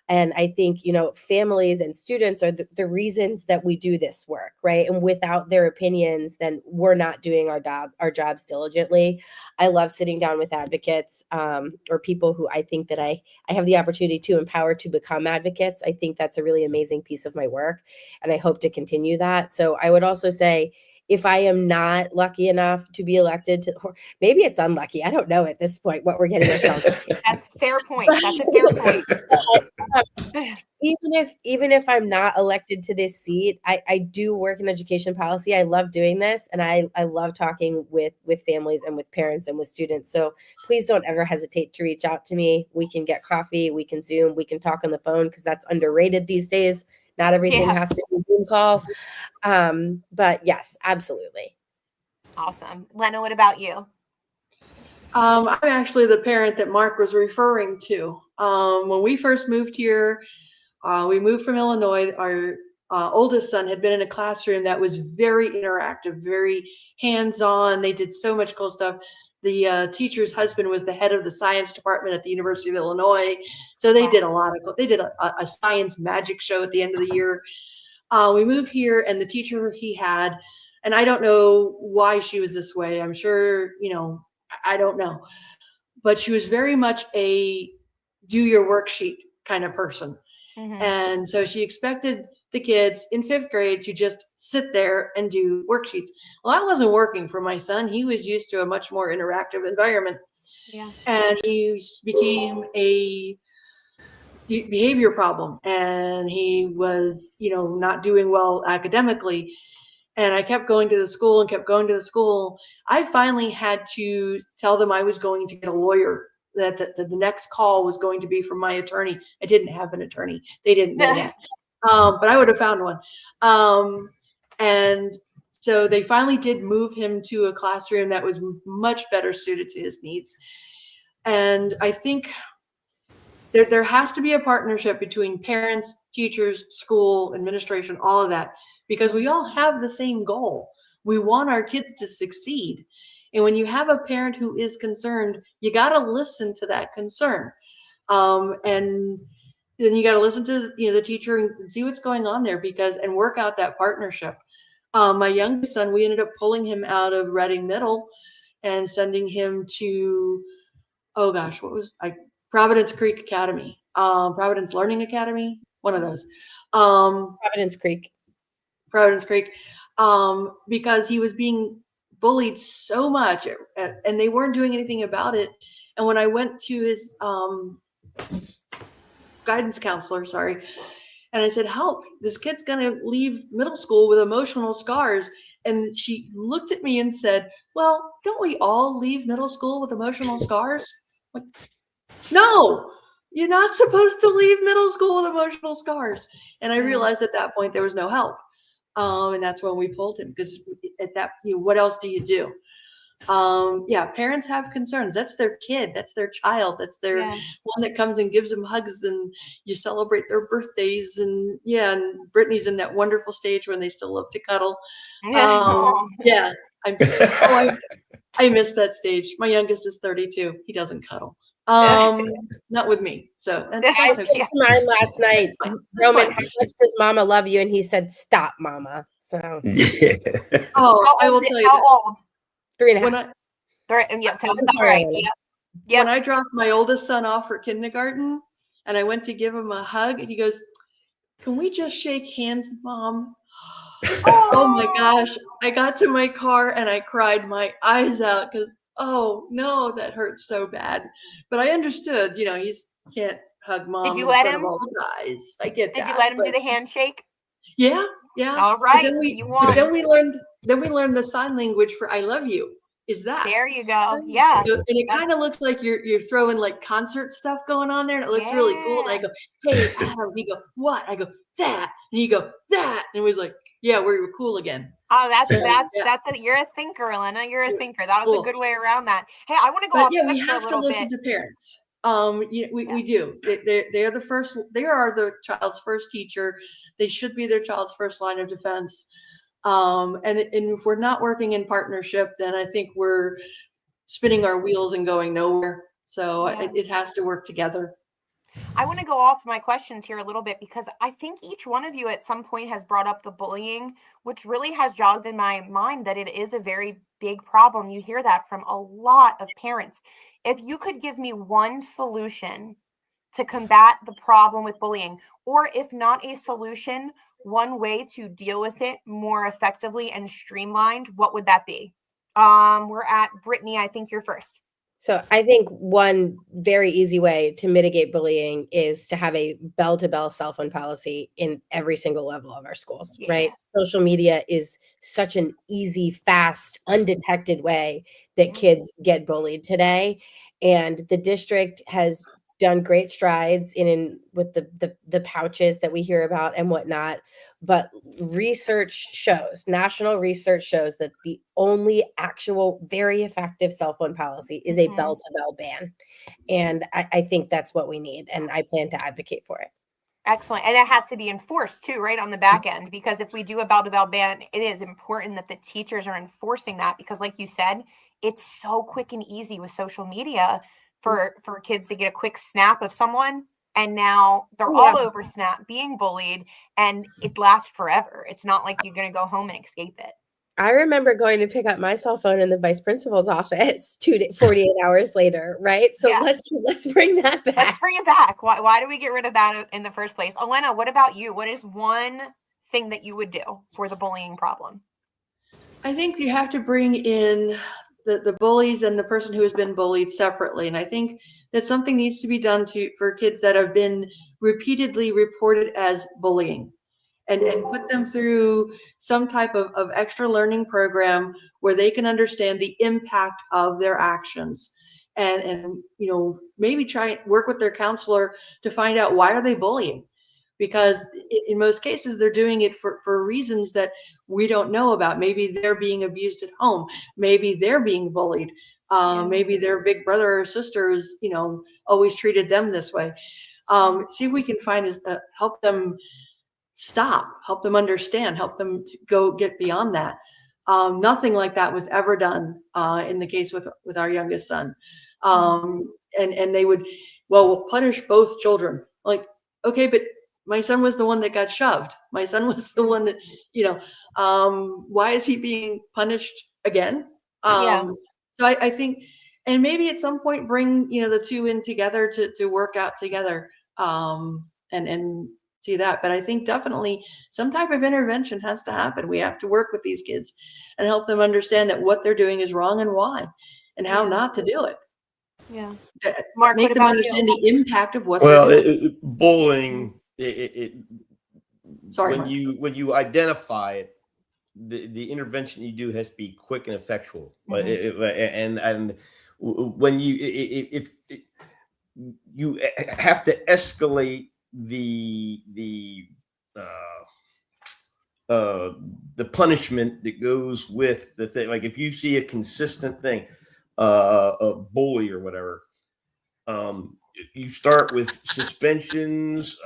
And I think, families and students are the reasons that we do this work, right? And without their opinions, then we're not doing our jobs diligently. I love sitting down with advocates or people who I think that I have the opportunity to empower to become advocates. I think that's a really amazing piece of my work, and I hope to continue that. So I would also say, if I am not lucky enough to be elected to, or maybe it's unlucky, I don't know at this point what we're getting ourselves. That's a fair point. That's a fair point. Even if I'm not elected to this seat, I do work in education policy. I love doing this, and I love talking with families and with parents and with students. So please don't ever hesitate to reach out to me. We can get coffee, we can Zoom, we can talk on the phone, because that's underrated these days. Not everything has to be a Zoom call. But yes, absolutely. Awesome. Lena, what about you? I'm actually the parent that Mark was referring to. When we first moved here, we moved from Illinois. Our oldest son had been in a classroom that was very interactive, very hands-on. They did so much cool stuff. The teacher's husband was the head of the science department at the University of Illinois. So they did they did a science magic show at the end of the year. We moved here, and the teacher he had, and I don't know why she was this way. I'm sure, I don't know, but she was very much a do your worksheet kind of person. Mm-hmm. And so she expected the kids in 5th grade to just sit there and do worksheets. Well, that wasn't working for my son. He was used to a much more interactive environment. Yeah. And he became a behavior problem, and he was, not doing well academically. And I kept going to the school and kept going to the school. I finally had to tell them I was going to get a lawyer, that the next call was going to be from my attorney. I didn't have an attorney. They didn't know that. But I would have found one. And so they finally did move him to a classroom that was much better suited to his needs. And I think there has to be a partnership between parents, teachers, school, administration, all of that, because we all have the same goal. We want our kids to succeed. And when you have a parent who is concerned, you got to listen to that concern. And then you got to listen to the teacher and see what's going on there, and work out that partnership. My youngest son, we ended up pulling him out of Reading Middle and sending him to, Providence Creek Academy, Providence Learning Academy, one of those. Providence Creek, because he was being bullied so much, and they weren't doing anything about it. And when I went to his guidance counselor, and I said, help, this kid's gonna leave middle school with emotional scars. And she looked at me and said, well, don't we all leave middle school with emotional scars? Like, no, you're not supposed to leave middle school with emotional scars. And I realized at that point there was no help. And that's when we pulled him, because at that, what else do you do? Parents have concerns. That's their kid. That's their child. That's their one that comes and gives them hugs, and you celebrate their birthdays. And and Brittany's in that wonderful stage when they still love to cuddle. I I missed that stage. My youngest is 32. He doesn't cuddle. Not with me. So I that's said okay. to mine last night, That's Roman, fine. how much does mama love you? And he said, stop, mama. So Yeah. Oh, How I will old? tell you How this. old? 3.5. When I Yep, sounds I'm about sorry, right. Elena. Yep. Yep. when I dropped my oldest son off for kindergarten and I went to give him a hug, and he goes, "Can we just shake hands, Mom?" Oh my gosh. I got to my car and I cried my eyes out because, oh no, that hurts so bad. But I understood, he can't hug Did mom you in let front of him? all the guys. I get Did you that. let him do But the handshake? yeah, yeah. All But right, then we you but won. then we learned the sign language for I love you. Is that? There you go. Yeah. So, and it That's- kind of looks like you're throwing like concert stuff going on there, and it looks really cool. And I Yeah. go, "Hey, Adam." He go, "What?" I go, "That." And he go, "That." And he was like, "Yeah, we're cool agagan." Oh, So yeah, you're a thinker, Elena. You're a it was thinker. That was a cool. good way around that. Hey, I want to go But off yeah, we script for a have to little listen bit. to parents. Yeah. We do. They are the first. They are the child's first teacher. They should be their child's first line of defense. And if we're not working in partnership, then I think we're spinning our wheels and going nowhere. So Yeah. it has to work together. I want to go off my questions here a little bit because I think each one of you at some point has brought up the bullying, which really has jogged in my mind that it is a very big problem. You hear that from a lot of parents. If you could give me one solution to combat the problem with bullying, or if not a solution, one way to deal with it more effectively and streamlined, what would that be? We're at Brittany. I think you're first. So I think one very easy way to mitigate bullying is to have a bell-to-bell cell phone policy in every single level of our schools, right? Social media is such an easy, fast, undetected way that kids get bullied today. And the district has done great strides in with the pouches that we hear about and whatnot. But national research shows that the only actual very effective cell phone policy is a bell-to-bell ban. And I think that's what we need. And I plan to advocate for it. Excellent. And it has to be enforced too, right, on the back end, because if we do a bell-to-bell ban, it is important that the teachers are enforcing that because like you said, it's so quick and easy with social media for kids to get a quick snap of someone and now they're all over Snap being bullied and it lasts forever. It's not like you're going to go home and escape it. I remember going to pick up my cell phone in the vice principal's office 48 hours later, right? So let's bring that back. Let's bring it back. Why do we get rid of that in the first place? Elena, what about you? What is one thing that you would do for the bullying problem? I think you have to bring in the bullies and the person who has been bullied separately. And I think that something needs to be done for kids that have been repeatedly reported as bullying. And put them through some type of extra learning program where they can understand the impact of their actions and maybe try and work with their counselor to find out why are they bullying, because in most cases they're doing it for reasons that we don't know about. Maybe they're being abused at home, maybe they're being bullied, maybe their big brother or sister is always treated them this way. See if we can help them help them understand, help them to go get beyond that. Nothing like that was ever done in the case with our youngest son. And they would, we'll punish both children. Like, okay, but my son was the one that got shoved. My son was the one that, why is he being punished again? So I think, and maybe at some point bring, the two in together to work out together and see that. But I think definitely some type of intervention has to happen. We have to work with these kids and help them understand that what they're doing is wrong and why, and how not to do it. Yeah. Mark, make them understand the impact of what they're doing. Bullying. Sorry, when you identify it, the intervention you do has to be quick and effectual. And when you you have to escalate the punishment that goes with the thing. Like if you see a consistent thing, a bully or whatever, you start with suspensions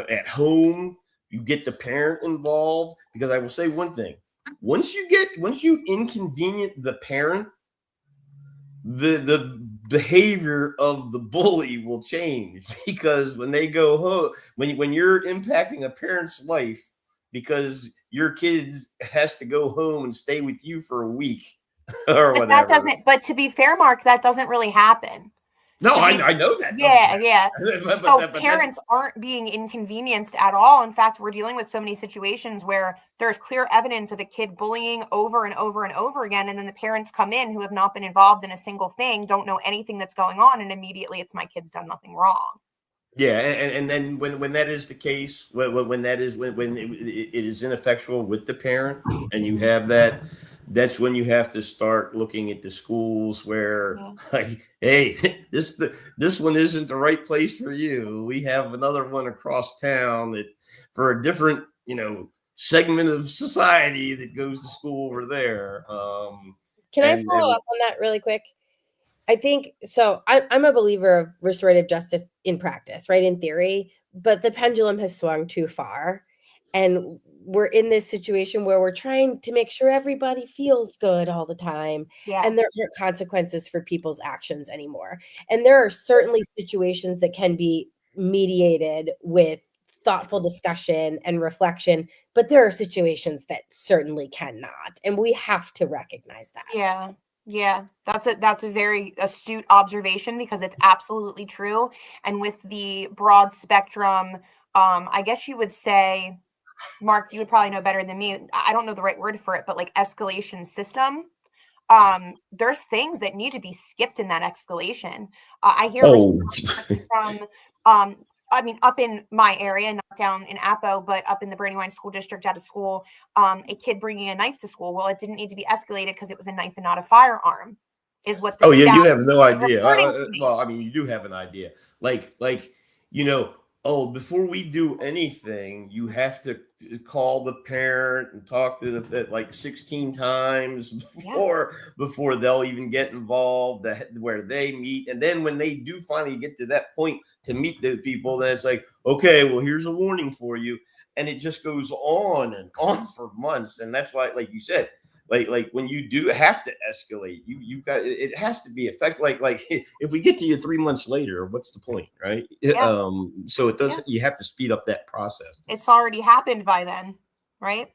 at home. You get the parent involved, because I will say one thing: once you inconvenient the parent, the behavior of the bully will change, because when they go home, when you're impacting a parent's life because your kids has to go home and stay with you for a week or But that whatever. doesn't, but to be fair, Mark, that doesn't really happen. No, To be- I know that. Yeah, yeah. But So that's- parents aren't being inconvenienced at all. In fact, we're dealing with so many situations where there's clear evidence of a kid bullying over and over and over again. And then the parents come in who have not been involved in a single thing, don't know anything that's going on. And immediately it's my kid's done nothing wrong. Yeah, and then when that is the case, when it is ineffectual with the parent, and you have that, that's when you have to start looking at the schools where, like, hey, this one isn't the right place for you. We have another one across town that for a different segment of society that goes to school over there. Can I follow up on that really quick? I think so. I'm a believer of restorative justice in practice, right? In theory, but the pendulum has swung too far. And we're in this situation where we're trying to make sure everybody feels good all the time. Yeah. And there aren't consequences for people's actions anymore. And there are certainly situations that can be mediated with thoughtful discussion and reflection, but there are situations that certainly cannot. And we have to recognize that. Yeah. Yeah, that's a very astute observation, because it's absolutely true. And with the broad spectrum, I guess you would say, Mark, you would probably know better than me. I don't know the right word for it, but like escalation system. There's things that need to be skipped in that escalation. I hear from up in my area, not down in Appo, but up in the Britney Mumphord School District at a school, a kid bringing a knife to school. Well, it didn't need to be escalated because it was a knife and not a firearm, is what the yeah, you staff have no was idea. reporting to me. Well, I mean, you do have an idea. Before we do anything, you have to call the parent and talk to the like 16 times before they'll even get involved, where they meet. And then when they do finally get to that point to meet the people, then it's like, okay, well, here's a warning for you. And it just goes on and on for months. And that's why, like you said, like when you do have to escalate, you've got, it has to be effective. Like if we get to you 3 months later, what's the point, right? Yeah. So it doesn't. You have to speed up that process. It's already happened by then, right?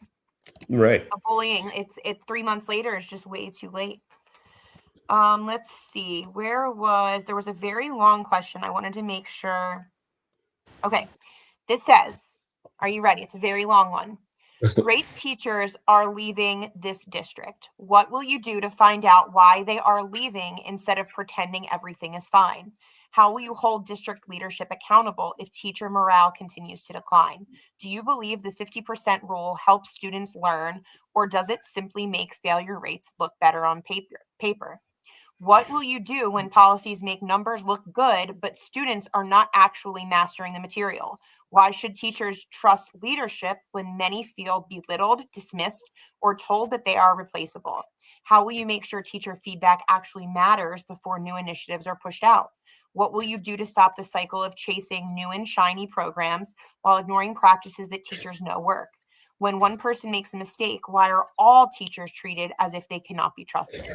Right. The bullying. It's 3 months later is just way too late. Let's see. There was a very long question. I wanted to make sure. Okay. This says, are you ready? It's a very long one. Great teachers are leaving this district. What will you do to find out why they are leaving instead of pretending everything is fine? How will you hold district leadership accountable if teacher morale continues to decline? Do you believe the 50% rule helps students learn, or does it simply make failure rates look better on paper? What will you do when policies make numbers look good, but students are not actually mastering the material? Why should teachers trust leadership when many feel belittled, dismissed, or told that they are replaceable? How will you make sure teacher feedback actually matters before new initiatives are pushed out? What will you do to stop the cycle of chasing new and shiny programs while ignoring practices that teachers know work? When one person makes a mistake, why are all teachers treated as if they cannot be trusted?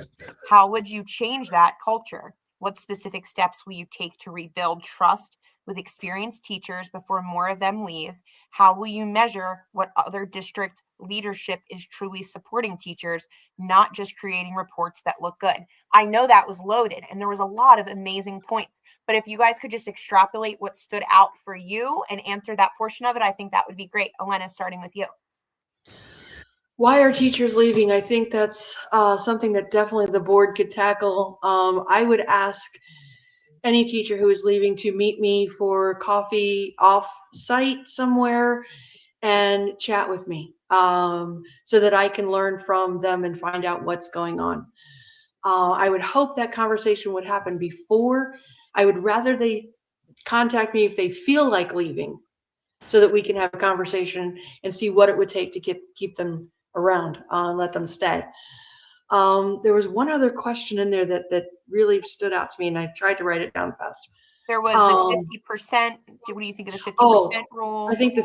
How would you change that culture? What specific steps will you take to rebuild trust with experienced teachers before more of them leave? How will you measure what other district leadership is truly supporting teachers, not just creating reports that look good? I know that was loaded and there was a lot of amazing points, but if you guys could just extrapolate what stood out for you and answer that portion of it, I think that would be great. Elena, starting with you. Why are teachers leaving? I think that's something that definitely the board could tackle. I would ask any teacher who is leaving to meet me for coffee off site somewhere and chat with me, so that I can learn from them and find out what's going on. I would hope that conversation would happen before. I would rather they contact me if they feel like leaving, so that we can have a conversation and see what it would take to keep them around, let them stay. There was one other question in there that really stood out to me, and I tried to write it down fast. There was the 50%. What do you think of the 50% rule? I think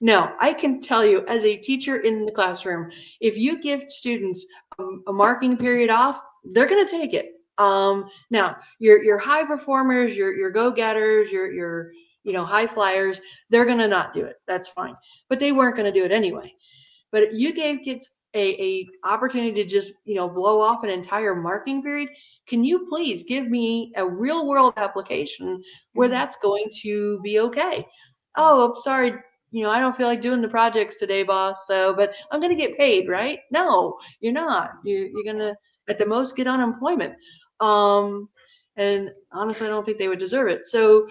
no, I can tell you as a teacher in the classroom, if you give students a marking period off, they're going to take it. Now your high performers, your go-getters, your high flyers, they're going to not do it. That's fine. But they weren't going to do it anyway. But you gave kids a opportunity to just, blow off an entire marking period. Can you please give me a real world application where that's going to be okay? Oh, I'm sorry. I don't feel like doing the projects today, boss. But I'm going to get paid, right? No, you're not. You're going to, at the most, get unemployment. And honestly, I don't think they would deserve it. So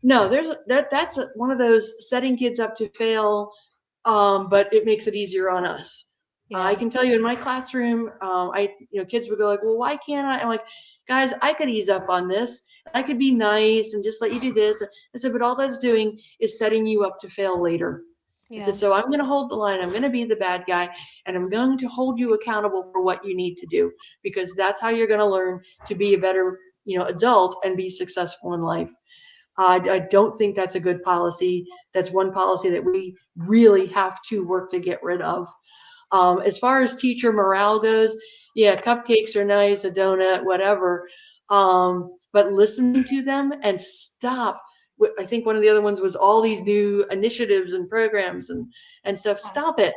no, that's one of those setting kids up to fail. But it makes it easier on us. Yeah. I can tell you in my classroom, kids would go like, well, why can't I? I'm like, guys, I could ease up on this. I could be nice and just let you do this. I said, but all that's doing is setting you up to fail later. Yeah. I said, so I'm going to hold the line. I'm going to be the bad guy, and I'm going to hold you accountable for what you need to do, because that's how you're going to learn to be a better, adult and be successful in life. I don't think that's a good policy. That's one policy that we really have to work to get rid of. As far as teacher morale goes, yeah, cupcakes are nice, a donut, whatever. But listening to them and stop. I think one of the other ones was all these new initiatives and programs and stuff. Stop it.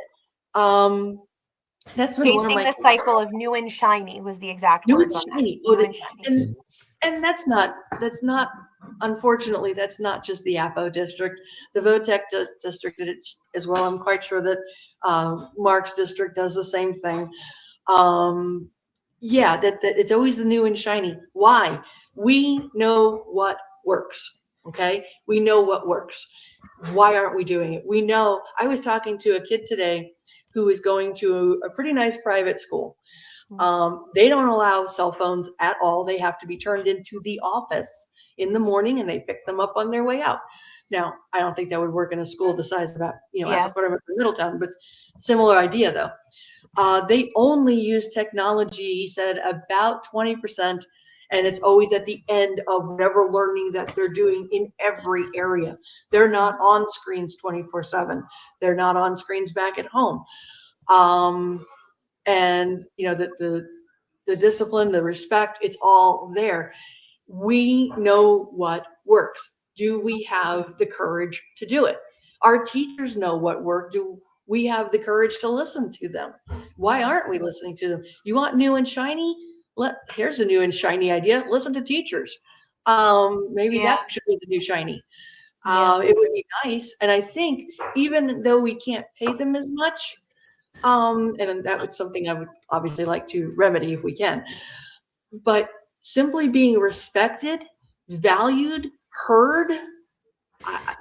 That's been one of my the cycle of new and shiny was the exact new and words on that. shiny. New and shiny. And that's not, unfortunately, that's not just the Appo district. The VOTEC district did it as well. I'm quite sure that Mark's district does the same thing. Yeah, that it's always the new and shiny. Why? We know what works. Okay, we know what works. Why aren't we doing it? We know. I was talking to a kid today who is going to a pretty nice private school. They don't allow cell phones at all. They have to be turned into the office in the morning, and they pick them up on their way out. Now, I don't think that would work in a school the size of Appoquinimink Middletown, but similar idea though. They only use technology, he said, about 20%, and it's always at the end of whatever learning that they're doing in every area. They're not on screens 24/7. They're not on screens back at home. And the discipline, the respect, it's all there. We know what works. Do we have the courage to do it? Our teachers know what worked. Do we have the courage to listen to them? Why aren't we listening to them? You want new and shiny? Here's a new and shiny idea. Listen to teachers. Maybe that should be the new shiny. It would be nice. And I think even though we can't pay them as much, and that was something I would obviously like to remedy if we can, but simply being respected, valued, heard,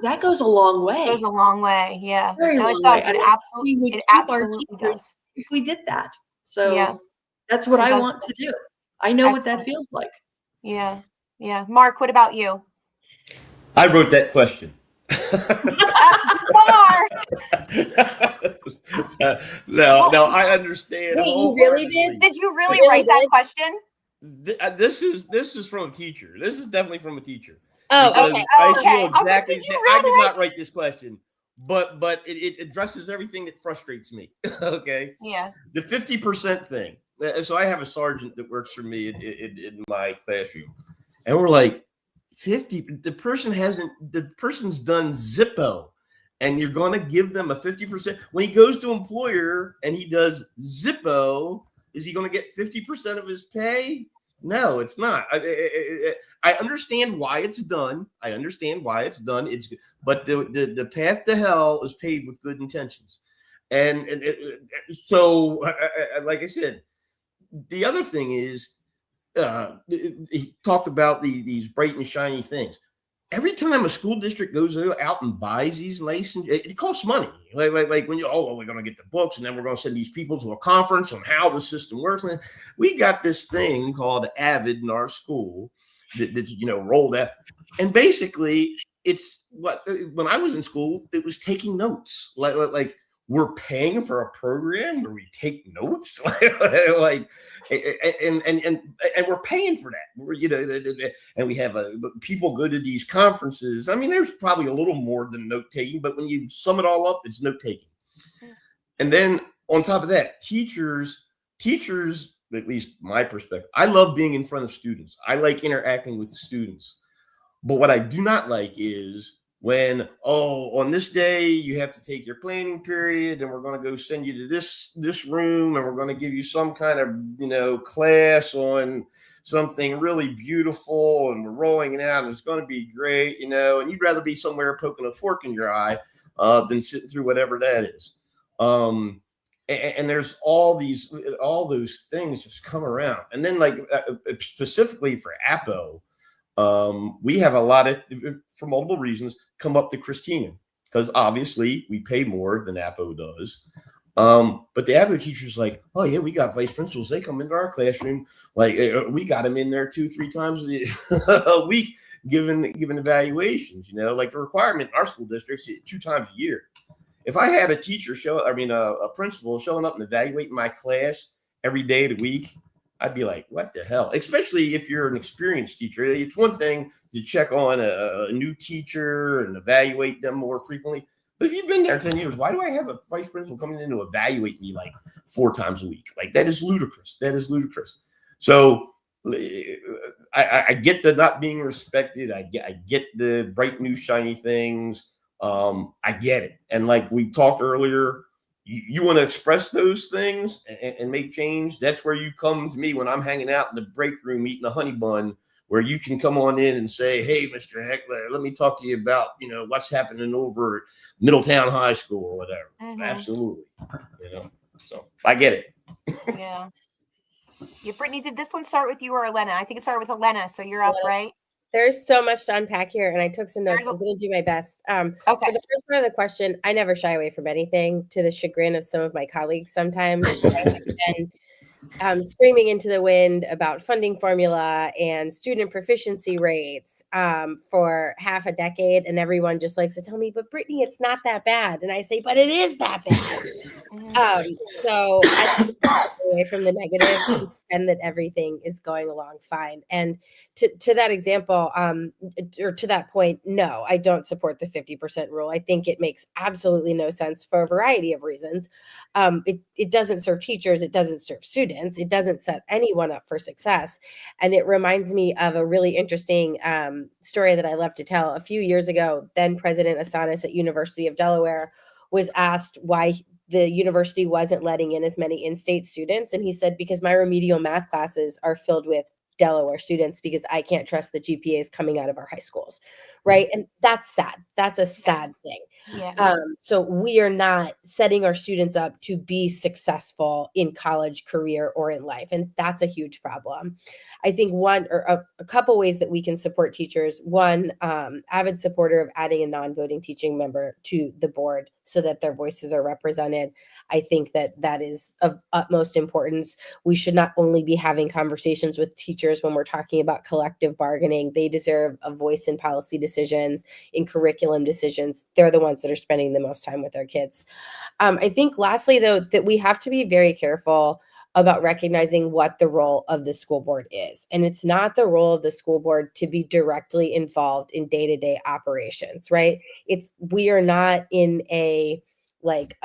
that goes a long way. It goes a long way. Yeah. Very No, long it does. way. It absolutely does. If we did that. So that's what I want to do. I know what that feels like. Yeah. Yeah. Mark, what about you? I wrote that question. No, I understand. Wait, you really did? Did you really write that question? This is from a teacher. This is definitely from a teacher. Oh, okay. I feel exactly. I did not write this question, but it addresses everything that frustrates me. Okay. Yeah. The 50% thing. So I have a sergeant that works for me in my classroom, and we're like, 50. The person's done Zippo, and you're going to give them a 50%. When he goes to employer and he does Zippo, is he going to get 50% of his pay? No, it's not. I understand why it's done. But the path to hell is paved with good intentions. And so, like I said, the other thing is, he talked about these bright and shiny things. Every time a school district goes out and buys these licenses, it costs money. Like when we're going to get the books, and then we're going to send these people to a conference on how the system works. And we got this thing called Avid in our school that rolled out, and basically it's when I was in school, it was taking notes. Like we're paying for a program where we take notes, and we're paying for that. And we have people go to these conferences. I mean, there's probably a little more than note taking, but when you sum it all up, it's note taking. And then on top of that, teachers at least my perspective, I love being in front of students. I like interacting with the students. But what I do not like is when, oh, on this day you have to take your planning period and we're going to go send you to this room and we're going to give you some kind of, class on something really beautiful and we're rolling it out and it's going to be great, and you'd rather be somewhere poking a fork in your eye than sitting through whatever that is. And there's all those things just come around. And then specifically for Appo, we have a lot of, for multiple reasons, come up to Christina because obviously we pay more than Appo does. But the Appo teacher's like, oh yeah, we got vice principals. They come into our classroom. Like we got them in there 2-3 times a week, giving evaluations, like the requirement in our school districts 2 times a year. If I had a teacher a principal showing up and evaluating my class every day of the week, I'd be like, what the hell? Especially if you're an experienced teacher. It's one thing to check on a new teacher and evaluate them more frequently. But if you've been there 10 years, why do I have a vice principal coming in to evaluate me like 4 times a week? Like, that is ludicrous. That is ludicrous. So I get the not being respected. I get the bright new shiny things. I get it. And like we talked earlier, you want to express those things and make change. That's where you come to me when I'm hanging out in the break room eating a honey bun, where you can come on in and say, hey, Mr. Heckler, let me talk to you about, what's happening over at Middletown High School or whatever. Mm-hmm. Absolutely. So I get it. Yeah. Brittany, did this one start with you or Elena? I think it started with Elena. So you're up, right? There's so much to unpack here, and I took some notes. I'm going to do my best. Okay. For the first part of the question, I never shy away from anything, to the chagrin of some of my colleagues sometimes. And screaming into the wind about funding formula and student proficiency rates for half a decade, and everyone just likes to tell me, but Brittany, it's not that bad. And I say, but it is that bad. So I take away from the negative and that everything is going along fine. And to that example, or to that point, no, I don't support the 50% rule. I think it makes absolutely no sense for a variety of reasons. It doesn't serve teachers. It doesn't serve students. It doesn't set anyone up for success. And it reminds me of a really interesting story that I love to tell. A few years ago, then President Asanis at University of Delaware was asked why the university wasn't letting in as many in-state students. And he said, because my remedial math classes are filled with Delaware students because I can't trust the GPAs coming out of our high schools. Right. And that's sad. That's a sad thing. Yeah. So we are not setting our students up to be successful in college, career, or in life. And that's a huge problem. I think one or a couple ways that we can support teachers. One, avid supporter of adding a non-voting teaching member to the board so that their voices are represented. I think that is of utmost importance. We should not only be having conversations with teachers when we're talking about collective bargaining. They deserve a voice in policy decisions, in curriculum decisions. They're the ones that are spending the most time with their kids. I think lastly, though, that we have to be very careful about recognizing what the role of the school board is. And it's not the role of the school board to be directly involved in day-to-day operations, right? We are not in a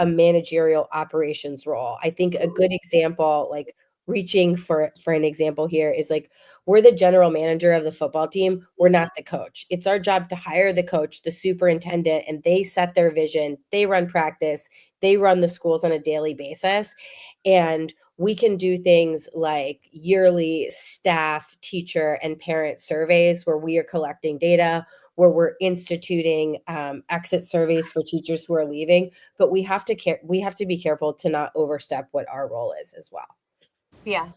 managerial operations role. I think a good example, like reaching for an example here, is like, we're the general manager of the football team. We're not the coach. It's our job to hire the coach, the superintendent, and they set their vision. They run practice. They run the schools on a daily basis. And we can do things like yearly staff, teacher, and parent surveys where we are collecting data, where we're instituting exit surveys for teachers who are leaving. But we have to be careful to not overstep what our role is as well. Yeah,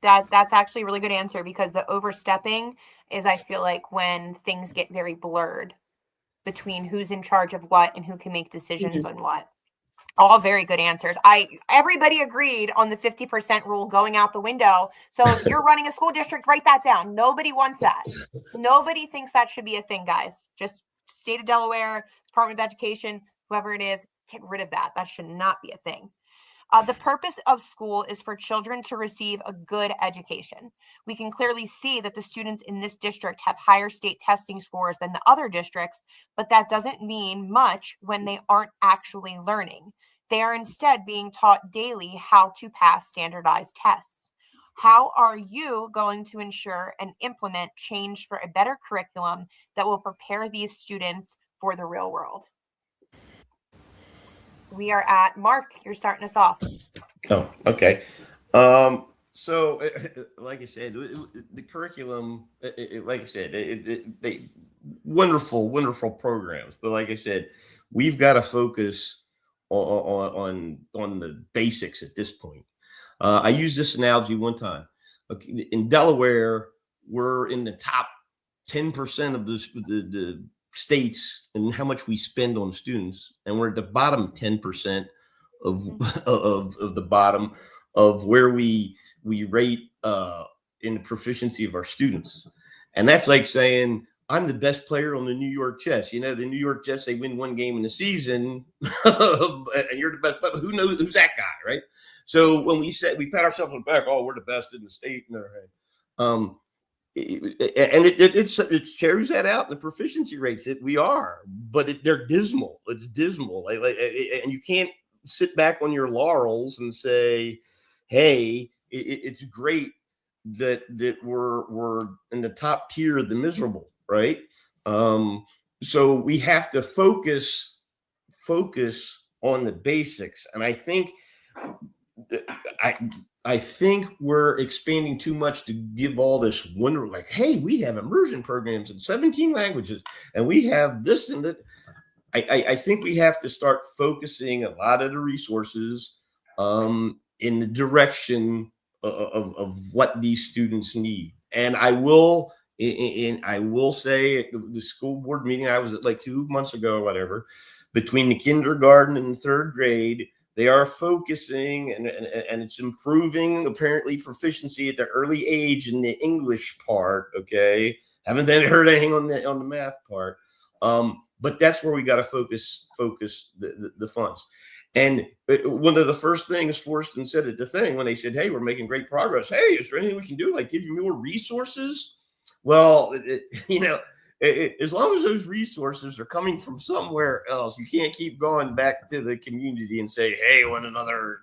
that's actually a really good answer, because the overstepping is, I feel like, when things get very blurred between who's in charge of what and who can make decisions on what. All very good answers. Everybody agreed on the 50% rule going out the window. So if you're running a school district, write that down. Nobody wants that. Nobody thinks that should be a thing, guys. Just state of Delaware, Department of Education, whoever it is, get rid of that. That should not be a thing. The purpose of school is for children to receive a good education. We can clearly see that the students in this district have higher state testing scores than the other districts, but that doesn't mean much when they aren't actually learning. They are instead being taught daily how to pass standardized tests. How are you going to ensure and implement change for a better curriculum that will prepare these students for the real world? We are at Mark. You're starting us off. Oh, okay. So, like I said, the curriculum, like I said, they wonderful programs. But like I said, we've got to focus on the basics at this point. I used this analogy one time. Okay, in Delaware, we're in the top 10% of the states and how much we spend on students, and we're at the bottom 10% of of the bottom of where we rate in the proficiency of our students. And that's like saying I'm the best player on the New York Jets. You know, the New York Jets, they win one game in the season and you're the best, but who knows who's that guy, right? So when we said we pat ourselves on the back, oh, we're the best in the state and everything. It shares that out in the proficiency rates. We are, but they're dismal. It's dismal. And you can't sit back on your laurels and say, hey, it's great that we're in the top tier of the miserable, right? So we have to focus on the basics. And I think I think we're expanding too much to give all this wonder, like, hey, we have immersion programs in 17 languages and we have this and that. I think we have to start focusing a lot of the resources in the direction of what these students need. And I will say at the school board meeting I was at like 2 months ago or whatever, between the kindergarten and the third grade, they are focusing and it's improving apparently proficiency at the early age in the English part. Okay, haven't then heard anything on the math part. But that's where we got to focus the funds. And one of the first things Forston said at the thing when they said, hey, we're making great progress. Hey, is there anything we can do? Like give you more resources? Well, as long as those resources are coming from somewhere else, you can't keep going back to the community and say, hey, want another,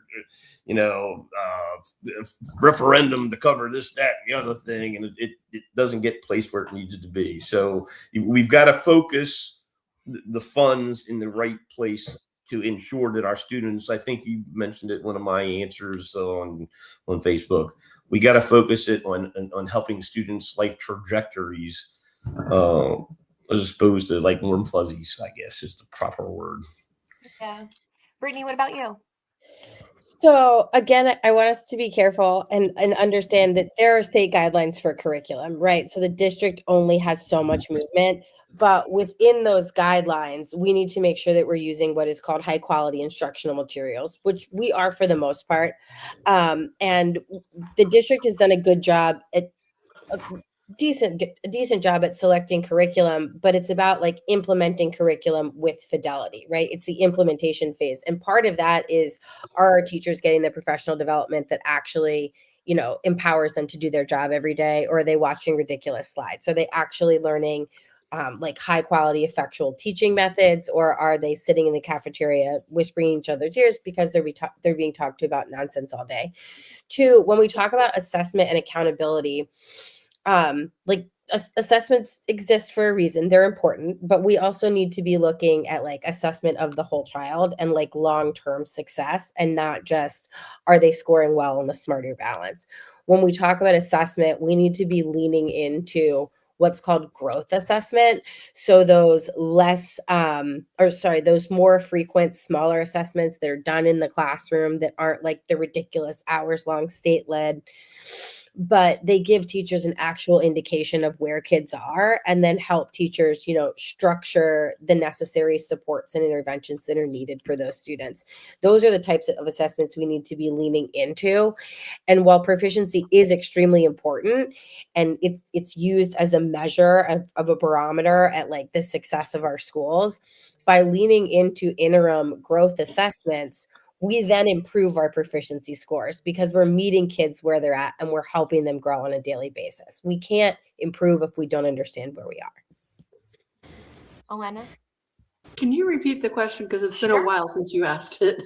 referendum to cover this, that, and the other thing. And it doesn't get placed where it needs to be. So we've got to focus the funds in the right place to ensure that our students, I think you mentioned it, one of my answers on Facebook, we got to focus it on helping students' life trajectories as opposed to like warm fuzzies, I guess is the proper word. Yeah. Brittany, what about you? So again, I want us to be careful and understand that there are state guidelines for curriculum, right? So the district only has so much movement, but within those guidelines, we need to make sure that we're using what is called high quality instructional materials, which we are for the most part. And the district has done a good job at a decent job at selecting curriculum, but it's about like implementing curriculum with fidelity, right? It's the implementation phase. And part of that is, are our teachers getting the professional development that actually, empowers them to do their job every day? Or are they watching ridiculous slides? Are they actually learning like high quality effectual teaching methods, or are they sitting in the cafeteria whispering in each other's ears because they're being talked to about nonsense all day? Two, when we talk about assessment and accountability, assessments exist for a reason. They're important, but we also need to be looking at like assessment of the whole child and like long-term success, and not just are they scoring well on the smarter balance. When we talk about assessment, we need to be leaning into what's called growth assessment. So those those more frequent, smaller assessments that are done in the classroom that aren't like the ridiculous hours-long state-led, but they give teachers an actual indication of where kids are, and then help teachers, structure the necessary supports and interventions that are needed for those students. Those are the types of assessments we need to be leaning into. And while proficiency is extremely important and it's used as a measure of a barometer at like the success of our schools, by leaning into interim growth assessments, we then improve our proficiency scores because we're meeting kids where they're at and we're helping them grow on a daily basis. We can't improve if we don't understand where we are. Elena? Can you repeat the question? Because it's been a while since you asked it.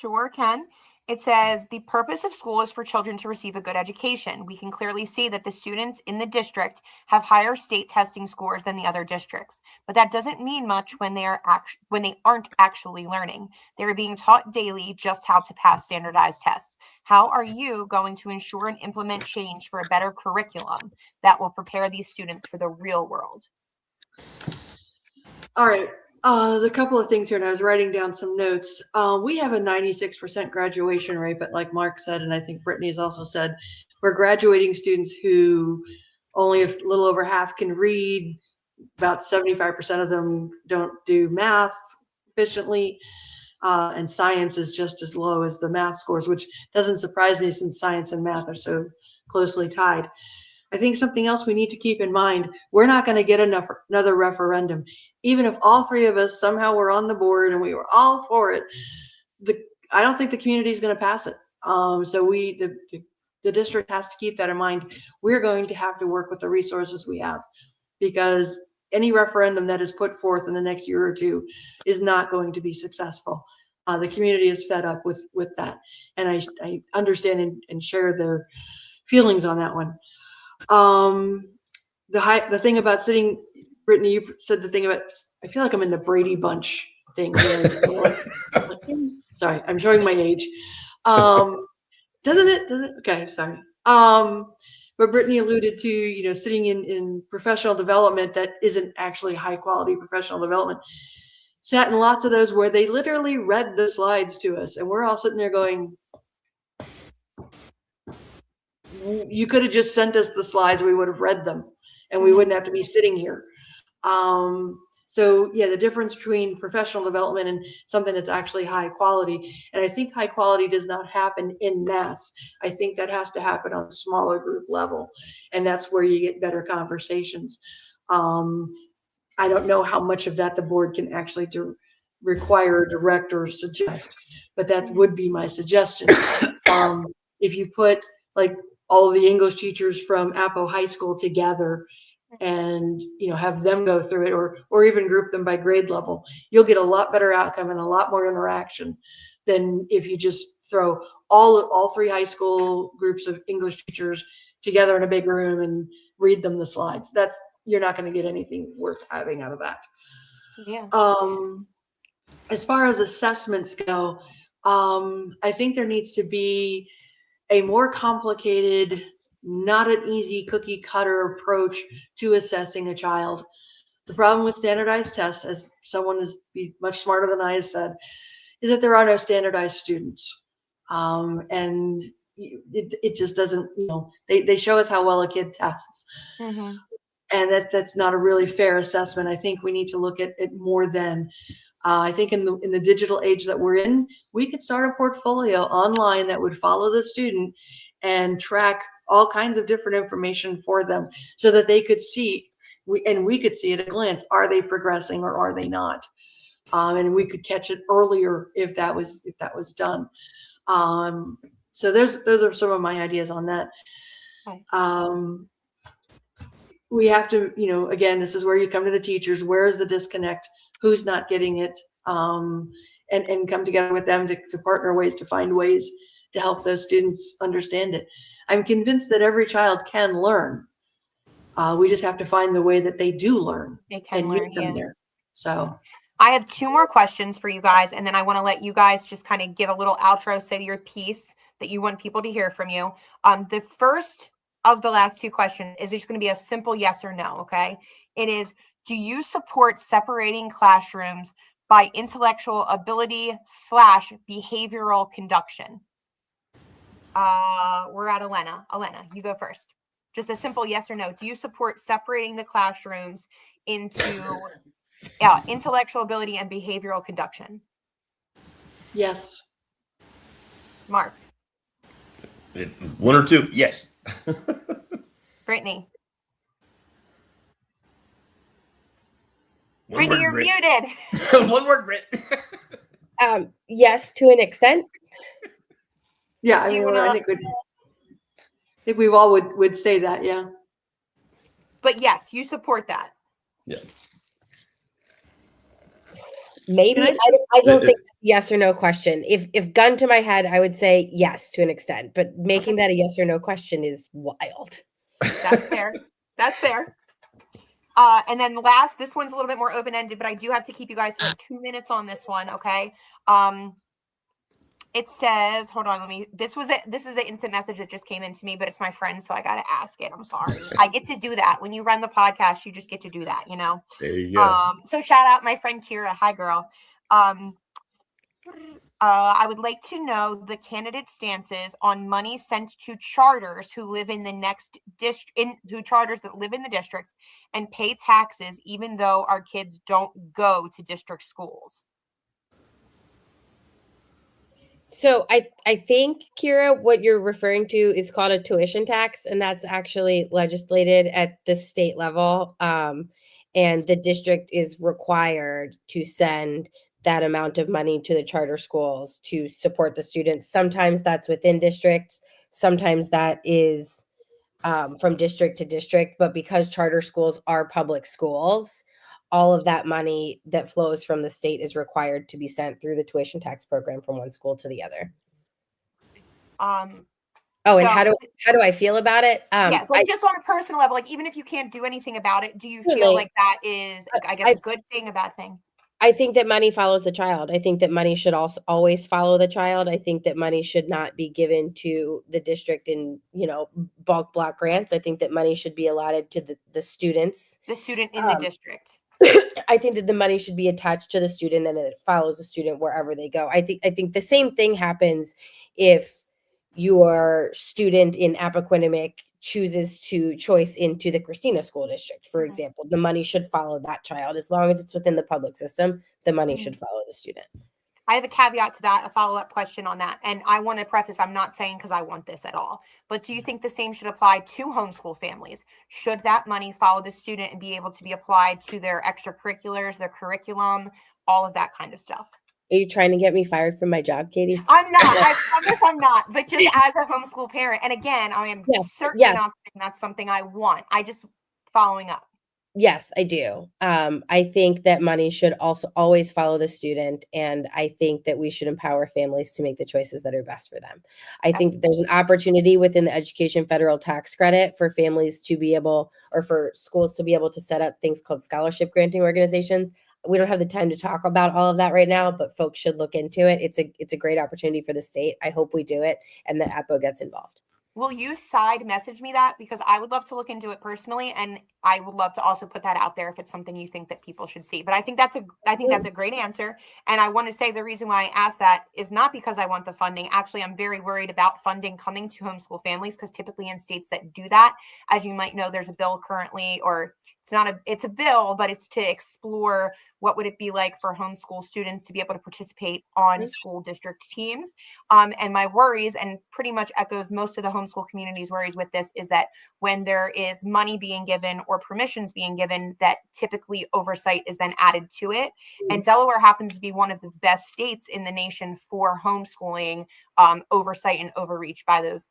Sure can. It says the purpose of school is for children to receive a good education. We can clearly see that the students in the district have higher state testing scores than the other districts, but that doesn't mean much when they aren't actually learning. They are being taught daily just how to pass standardized tests. How are you going to ensure and implement change for a better curriculum that will prepare these students for the real world? All right. There's a couple of things here, and I was writing down some notes. We have a 96% graduation rate, but like Mark said, and I think Brittany has also said, we're graduating students who only a little over half can read. About 75% of them don't do math efficiently, and science is just as low as the math scores, which doesn't surprise me since science and math are so closely tied. I think something else we need to keep in mind, we're not going to get another referendum. Even if all three of us somehow were on the board and we were all for it, I don't think the community is going to pass it. So the district has to keep that in mind. We're going to have to work with the resources we have, because any referendum that is put forth in the next year or two is not going to be successful. The community is fed up with that. And I understand and share their feelings on that one. The thing about sitting, Brittany, you said the thing about, I feel like I'm in the Brady Bunch thing. Sorry, I'm showing my age. Doesn't it? Okay, sorry. But Brittany alluded to, sitting in professional development that isn't actually high quality professional development. Sat in lots of those where they literally read the slides to us, and we're all sitting there going, you could have just sent us the slides, we would have read them, and we wouldn't have to be sitting here. So yeah, the difference between professional development and something that's actually high quality. And I think high quality does not happen in mass. I think that has to happen on a smaller group level. And that's where you get better conversations. I don't know how much of that the board can actually require, direct, or suggest, but that would be my suggestion. If you put like all of the English teachers from Appo High School together and have them go through it, or even group them by grade level, you'll get a lot better outcome and a lot more interaction than if you just throw all three high school groups of English teachers together in a big room and read them the slides. You're not going to get anything worth having out of that. Yeah. As far as assessments go, I think there needs to be a more complicated, not an easy cookie cutter approach to assessing a child. The problem with standardized tests, as someone is much smarter than I has said, is that there are no standardized students. And it just doesn't, they show us how well a kid tests. Mm-hmm. And that's not a really fair assessment. I think we need to look at it more than, I think in the digital age that we're in, we could start a portfolio online that would follow the student and track all kinds of different information for them so that they could see, we could see at a glance, are they progressing or are they not? And we could catch it earlier if that was done. So those are some of my ideas on that. We have to, again, this is where you come to the teachers. Where is the disconnect? Who's not getting it? And come together with them to partner ways to find ways to help those students understand it. I'm convinced that every child can learn. We just have to find the way that they do learn and meet them there. So I have two more questions for you guys, and then I want to let you guys just kind of give a little outro, say your piece that you want people to hear from you. The first of the last two questions is just going to be a simple yes or no, okay? It is, do you support separating classrooms by intellectual ability / behavioral conduction? We're at Elena. Elena, you go first. Just a simple yes or no. Do you support separating the classrooms into intellectual ability and behavioral conduction? Yes. Mark? One or two, yes. Brittany? One Brittany, word, you're Brit. muted. One word, Brit. Yes, to an extent. Yeah, I mean, I think we all would say that, yeah. But yes, you support that. Yeah. Maybe. Can I say, I don't think yes or no question. If gun to my head, I would say yes to an extent, but making that a yes or no question is wild. That's fair. That's fair. And then last, this one's a little bit more open-ended, but I do have to keep you guys to like 2 minutes on this one, okay? It says, hold on, this is an instant message that just came into me, but it's my friend, so I got to ask it. I'm sorry. I get to do that. When you run the podcast, you just get to do that, you know? There you go. So shout out my friend Kira. Hi, girl. I would like to know the candidate stances on money sent to charters who live in the next district, charters that live in the district and pay taxes, even though our kids don't go to district schools. So I think, Kira, what you're referring to is called a tuition tax, and that's actually legislated at the state level. And the district is required to send that amount of money to the charter schools to support the students. Sometimes that's within districts. Sometimes that is from district to district. But because charter schools are public schools, all of that money that flows from the state is required to be sent through the tuition tax program from one school to the other. And how do I feel about it? Just on a personal level, like even if you can't do anything about it, do you feel like that is, I guess, a good thing, a bad thing? I think that money follows the child. I think that money should also always follow the child. I think that money should not be given to the district in, bulk block grants. I think that money should be allotted to the students. The student in the district. I think that the money should be attached to the student and it follows the student wherever they go. I think the same thing happens if your student in Appoquinimink chooses to choice into the Christina School District, for example. The money should follow that child. As long as it's within the public system, the money should follow the student. I have a caveat to that, a follow-up question on that. And I want to preface, I'm not saying because I want this at all, but do you think the same should apply to homeschool families? Should that money follow the student and be able to be applied to their extracurriculars, their curriculum, all of that kind of stuff? Are you trying to get me fired from my job, Katie? I'm not. I promise I'm not. But just as a homeschool parent, and again, I am certainly not saying that's something I want. I just following up. Yes, I do. I think that money should also always follow the student. And I think that we should empower families to make the choices that are best for them. I think there's an opportunity within the education federal tax credit for families to be able, or for schools to be able to set up things called scholarship granting organizations. We don't have the time to talk about all of that right now, but folks should look into it. It's a great opportunity for the state. I hope we do it and that Appo gets involved. Will you side message me that? Because I would love to look into it personally, and I would love to also put that out there if it's something you think that people should see. But I think that's a great answer. And I want to say the reason why I asked that is not because I want the funding. Actually, I'm very worried about funding coming to homeschool families, because typically in states that do that, as you might know, there's a bill currently, or it's a bill, but it's to explore what would it be like for homeschool students to be able to participate on school district teams. And my worries, and pretty much echoes most of the homeschool community's worries with this, is that when there is money being given or permissions being given, that typically oversight is then added to it. And Delaware happens to be one of the best states in the nation for homeschooling oversight and overreach by those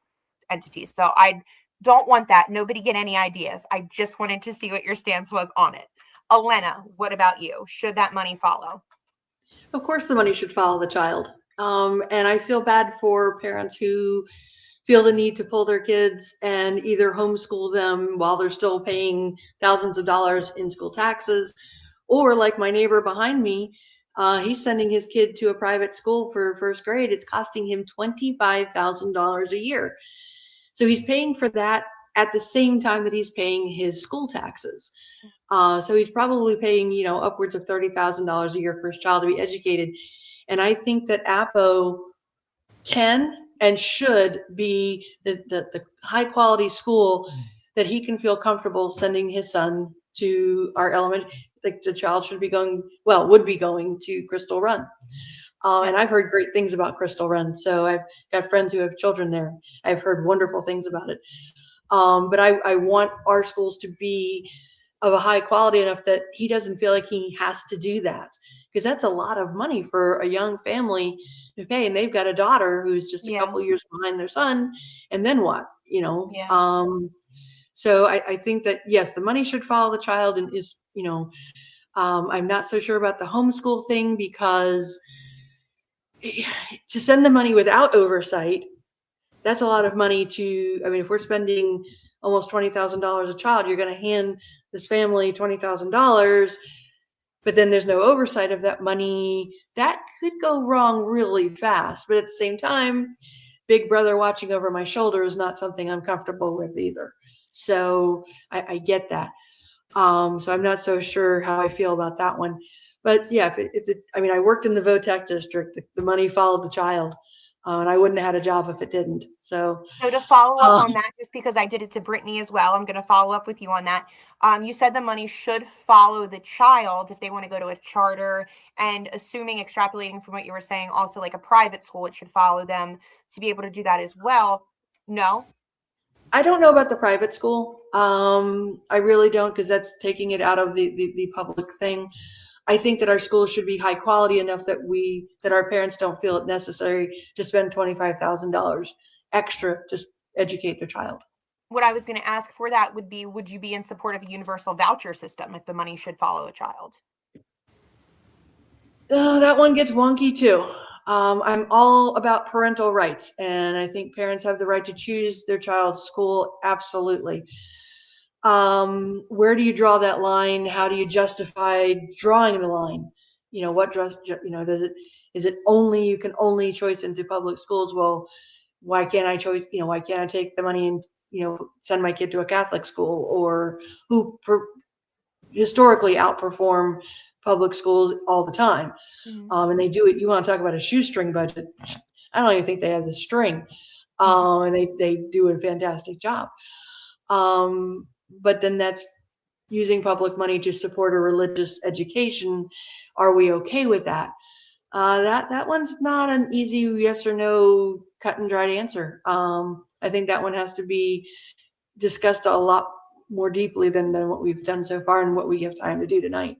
entities. So I don't want that. Nobody get any ideas. I just wanted to see what your stance was on it. Elena, what about you? Should that money follow? Of course, the money should follow the child. And I feel bad for parents who feel the need to pull their kids and either homeschool them while they're still paying thousands of dollars in school taxes, or like my neighbor behind me, he's sending his kid to a private school for first grade. It's costing him $25,000 a year. So he's paying for that at the same time that he's paying his school taxes. So he's probably paying, upwards of $30,000 a year for his child to be educated. And I think that Appo can and should be the high quality school that he can feel comfortable sending his son to. Our elementary, like the child would be going to Crystal Run. And I've heard great things about Crystal Run. So I've got friends who have children there. I've heard wonderful things about it. But I want our schools to be of a high quality enough that he doesn't feel like he has to do that, because that's a lot of money for a young family to pay. And they've got a daughter who's just a couple years behind their son. And then what, So I think that, yes, the money should follow the child and is, I'm not so sure about the homeschool thing, because to send the money without oversight, that's a lot of money to, I mean, if we're spending almost $20,000 a child, you're going to hand this family $20,000, but then there's no oversight of that money. That could go wrong really fast. But at the same time, Big Brother watching over my shoulder is not something I'm comfortable with either. So I get that. So I'm not so sure how I feel about that one. But yeah, I mean, I worked in the VOTEC district. The money followed the child, and I wouldn't have had a job if it didn't. So to follow up on that, just because I did it to Brittany as well, I'm going to follow up with you on that. You said the money should follow the child if they want to go to a charter, and assuming, extrapolating from what you were saying, also like a private school, it should follow them to be able to do that as well. No? I don't know about the private school. I really don't, because that's taking it out of the public thing. I think that our schools should be high quality enough that our parents don't feel it necessary to spend $25,000 extra to educate their child. What I was going to ask for that would be, would you be in support of a universal voucher system if the money should follow a child? That one gets wonky too. I'm all about parental rights, and I think parents have the right to choose their child's school. Absolutely. Where do you draw that line? How do you justify drawing the line? Is it only, you can only choice into public schools? Well, why can't I take the money and, send my kid to a Catholic school, or who historically outperform public schools all the time? And they do it. You want to talk about a shoestring budget? I don't even think they have the string. And they do a fantastic job. But then that's using public money to support a religious education. Are we okay with that? That one's not an easy yes or no cut and dried answer. I think that one has to be discussed a lot more deeply than what we've done so far and what we have time to do tonight.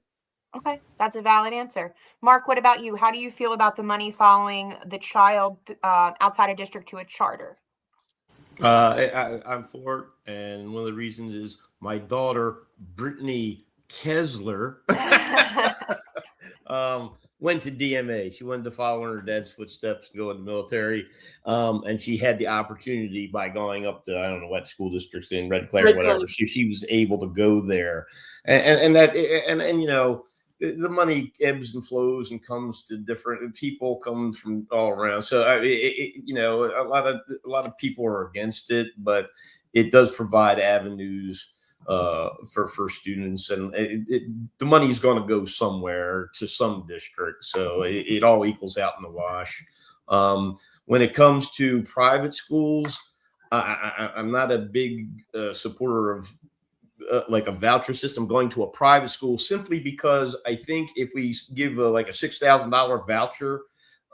Okay, that's a valid answer. Mark, what about you? How do you feel about the money following the child outside a district to a charter? I'm for it, and one of the reasons is my daughter, Britney Kessler, went to DMA. She wanted to follow in her dad's footsteps and go in the military, and she had the opportunity by going up to, I don't know what school districts in Red Clay or whatever. She was able to go there, and the money ebbs and flows and comes to different people, come from all around. So a lot of people are against it, but it does provide avenues for students, and the money is going to go somewhere to some district, so it all equals out in the wash. When it comes to private schools, I'm not a big supporter of like a voucher system going to a private school, simply because I think if we give like a $6,000 voucher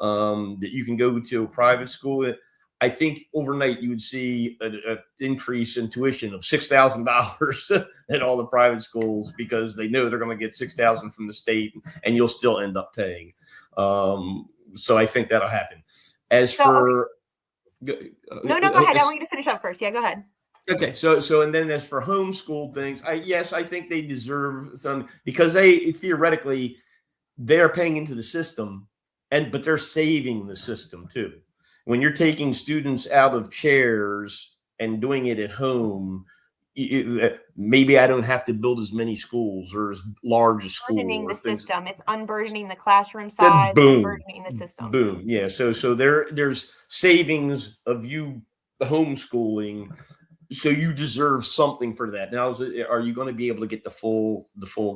that you can go to a private school, I think overnight you would see an increase in tuition of $6,000 at all the private schools, because they know they're going to get $6,000 from the state, and you'll still end up paying. So I think that'll happen. As for go ahead. I want you to finish up first. Yeah, go ahead. Okay, so and then as for homeschool things, I think they deserve some, because they theoretically they're paying into the system, but they're saving the system too. When you're taking students out of chairs and doing it at home, maybe I don't have to build as many schools or as large a school. Unburdening the system. It's unburdening the classroom size, unburdening the system. Boom. Yeah. So there's savings of you homeschooling. So you deserve something for that. Now, are you going to be able to get the full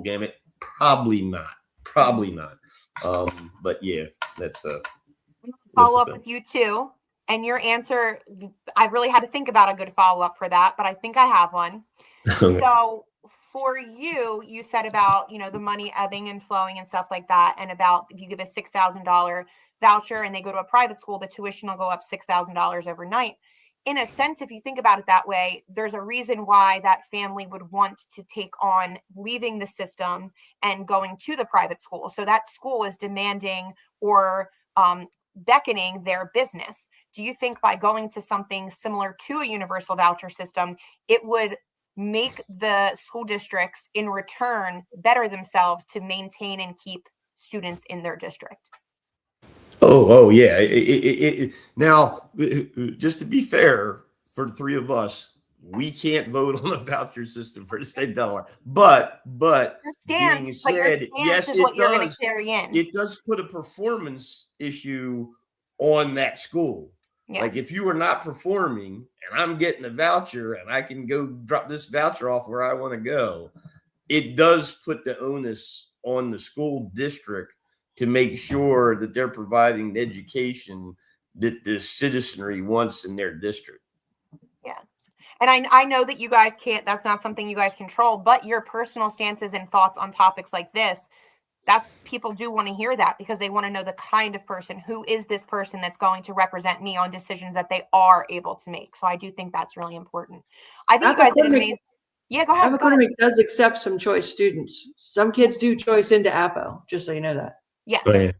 gamut? Probably not. But yeah, that's follow up with you too. And your answer, I've really had to think about a good follow up for that, but I think I have one. Okay. So for you, you said about, the money ebbing and flowing and stuff like that. And about if you give a $6,000 voucher and they go to a private school, the tuition will go up $6,000 overnight. In a sense, if you think about it that way, there's a reason why that family would want to take on leaving the system and going to the private school. So that school is demanding or beckoning their business. Do you think by going to something similar to a universal voucher system, it would make the school districts in return better themselves to maintain and keep students in their district? Oh, yeah. Now, just to be fair, for the three of us, we can't vote on a voucher system for the state of Delaware. But Your being stance, but your said, stance yes, is it what you're going to does. carry in. It does put a performance issue on that school. Yes. Like if you are not performing and I'm getting a voucher and I can go drop this voucher off where I want to go, it does put the onus on the school district to make sure that they're providing the education that the citizenry wants in their district. Yeah. And I know that you guys can't, that's not something you guys control, but your personal stances and thoughts on topics like this, that's, people do want to hear that because they want to know the kind of person, who is this person that's going to represent me on decisions that they are able to make. So I do think that's really important. I think you guys did an amazing. Yeah, go ahead. Appoquinimink does accept some choice students. Some kids do choice into Appo, just so you know that. Yes. Oh, yeah.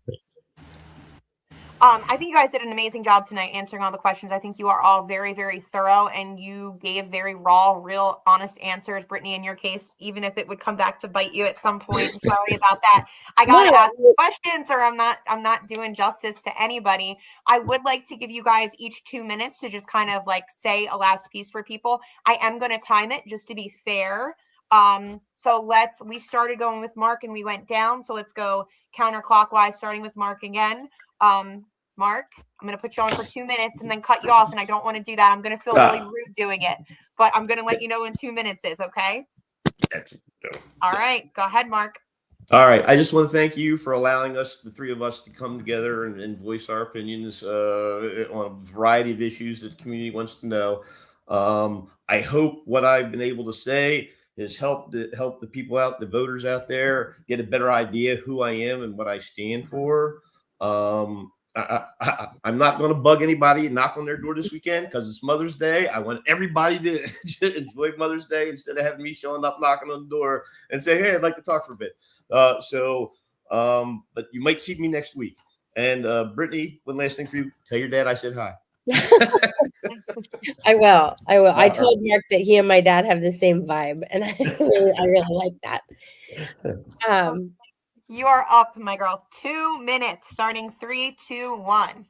I think you guys did an amazing job tonight answering all the questions. I think you are all very, very thorough, and you gave very raw, real, honest answers. Brittany, in your case, even if it would come back to bite you at some point, sorry about that. I gotta ask questions, or I'm not doing justice to anybody. I would like to give you guys each 2 minutes to just kind of like say a last piece for people. I am going to time it just to be fair. So we started going with Mark and we went down. So let's go counterclockwise, starting with Mark again. Mark, I'm going to put you on for 2 minutes and then cut you off. And I don't want to do that. I'm going to feel really rude doing it, but I'm going to let you know when 2 minutes is okay. All right, go ahead, Mark. All right. I just want to thank you for allowing us, the three of us, to come together and voice our opinions on a variety of issues that the community wants to know. I hope what I've been able to say has helped the people out, the voters out there, get a better idea who I am and what I stand for. I'm not going to bug anybody and knock on their door this weekend because it's Mother's Day. I want everybody to enjoy Mother's Day instead of having me showing up, knocking on the door and say, hey, I'd like to talk for a bit. But you might see me next week. And Brittany, one last thing for you. Tell your dad I said hi. I will. I told Mark that he and my dad have the same vibe, and I really like that. You are up, my girl. 2 minutes, starting 3, 2, 1.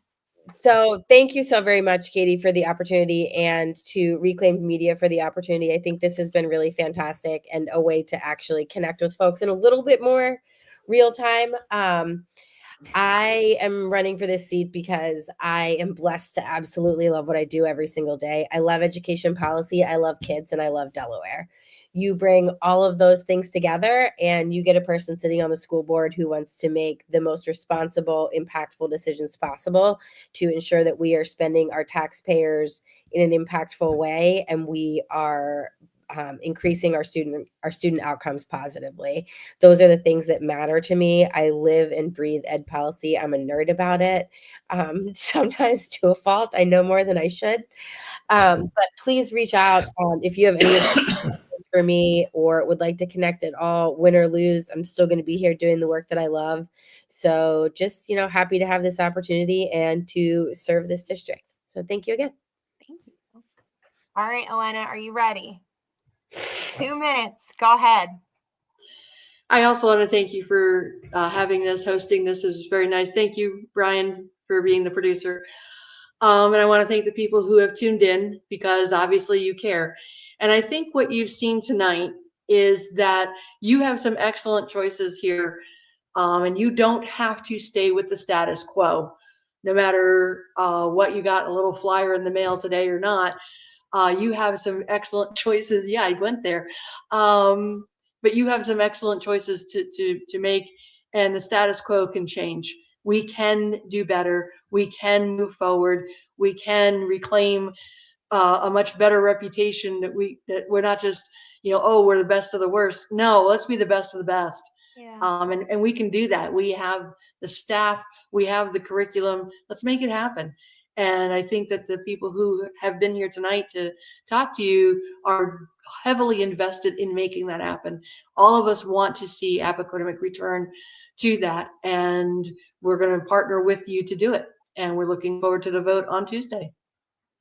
So thank you so very much, Katie, for the opportunity, and to Reclaimed Media for the opportunity. I think this has been really fantastic and a way to actually connect with folks in a little bit more real time. I am running for this seat because I am blessed to absolutely love what I do every single day. I love education policy, I love kids, and I love Delaware. You bring all of those things together and you get a person sitting on the school board who wants to make the most responsible, impactful decisions possible to ensure that we are spending our taxpayers in an impactful way and we are increasing our student outcomes positively. Those are the things that matter to me. I live and breathe ed policy. I'm a nerd about it. Sometimes to a fault. I know more than I should. But please reach out if you have any questions for me or would like to connect at all. Win or lose, I'm still going to be here doing the work that I love. So just, happy to have this opportunity and to serve this district. So thank you again. Thank you. All right, Elena, are you ready? 2 minutes. Go ahead. I also want to thank you for hosting this. It was very nice. Thank you, Brian, for being the producer. And I want to thank the people who have tuned in because obviously you care. And I think what you've seen tonight is that you have some excellent choices here. And you don't have to stay with the status quo, no matter what you got a little flyer in the mail today or not. You have some excellent choices. Yeah, I went there. But you have some excellent choices to make, and the status quo can change. We can do better. We can move forward. We can reclaim a much better reputation that we're not just, we're the best of the worst. No, let's be the best of the best. Yeah. And we can do that. We have the staff, we have the curriculum. Let's make it happen. And I think that the people who have been here tonight to talk to you are heavily invested in making that happen. All of us want to see Appoquinimink return to that. And we're going to partner with you to do it. And we're looking forward to the vote on Tuesday.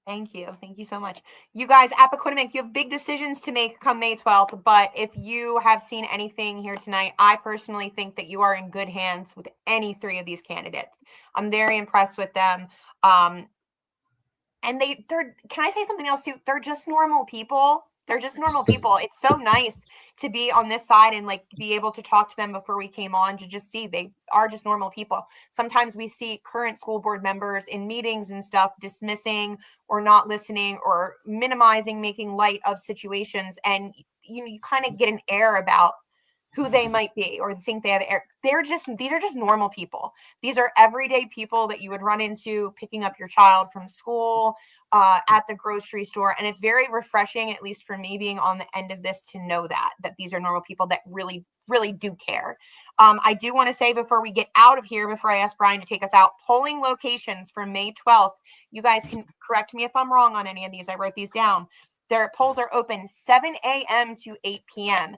Thank you. Thank you so much. You guys, Appoquinimink, you have big decisions to make come May 12th, but if you have seen anything here tonight, I personally think that you are in good hands with any three of these candidates. I'm very impressed with them. And they're, can I say something else too? They're just normal people. They're just normal people. It's so nice to be on this side and like be able to talk to them before we came on to just see they are just normal people. Sometimes we see current school board members in meetings and stuff dismissing or not listening or minimizing, making light of situations. And you kind of get an air about who they might be or think they have air. These are just normal people. These are everyday people that you would run into picking up your child from school, at the grocery store. And it's very refreshing, at least for me being on the end of this, to know that these are normal people that really, really do care. I do want to say before we get out of here, before I ask Brian to take us out, polling locations for May 12th. You guys can correct me if I'm wrong on any of these. I wrote these down. Their polls are open 7 a.m. to 8 p.m.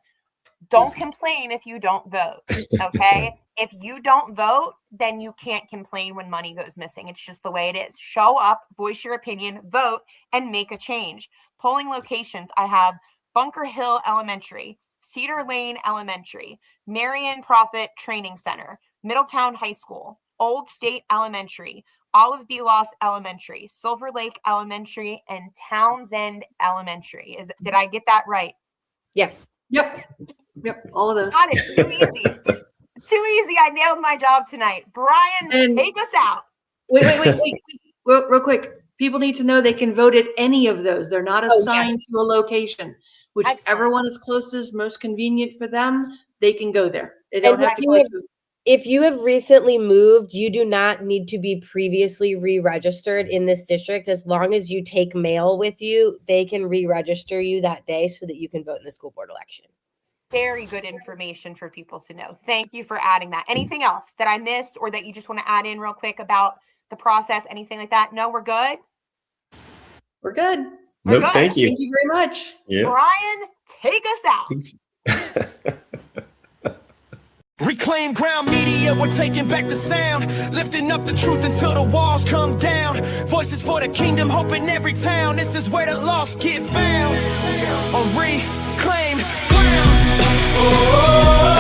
Don't complain if you don't vote, okay? If you don't vote, then you can't complain when money goes missing. It's just the way it is. Show up, voice your opinion, vote, and make a change. Polling locations, I have Bunker Hill Elementary, Cedar Lane Elementary, Marion Prophet Training Center, Middletown High School, Old State Elementary, Olive Belos Elementary, Silver Lake Elementary, and Townsend Elementary. Did I get that right? Yes. Yep, all of those. Got it. Too easy. Too easy. I nailed my job tonight. Brian, And take us out. Wait. Real quick. People need to know they can vote at any of those. They're not assigned to a location. Whichever one is closest, most convenient for them, they can go there. They don't have to go to. If you have recently moved, you do not need to be previously re-registered in this district. As long as you take mail with you, they can re-register you that day so that you can vote in the school board election. Very good information for people to know. Thank you for adding that. Anything else that I missed or that you just want to add in real quick about the process? Anything like that? No, we're good? We're good. No, thank you. Thank you very much. Yeah. Brian, take us out. Reclaim ground media, we're taking back the sound. Lifting up the truth until the walls come down. Voices for the kingdom, hope in every town. This is where the lost get found. On Reclaim Ground.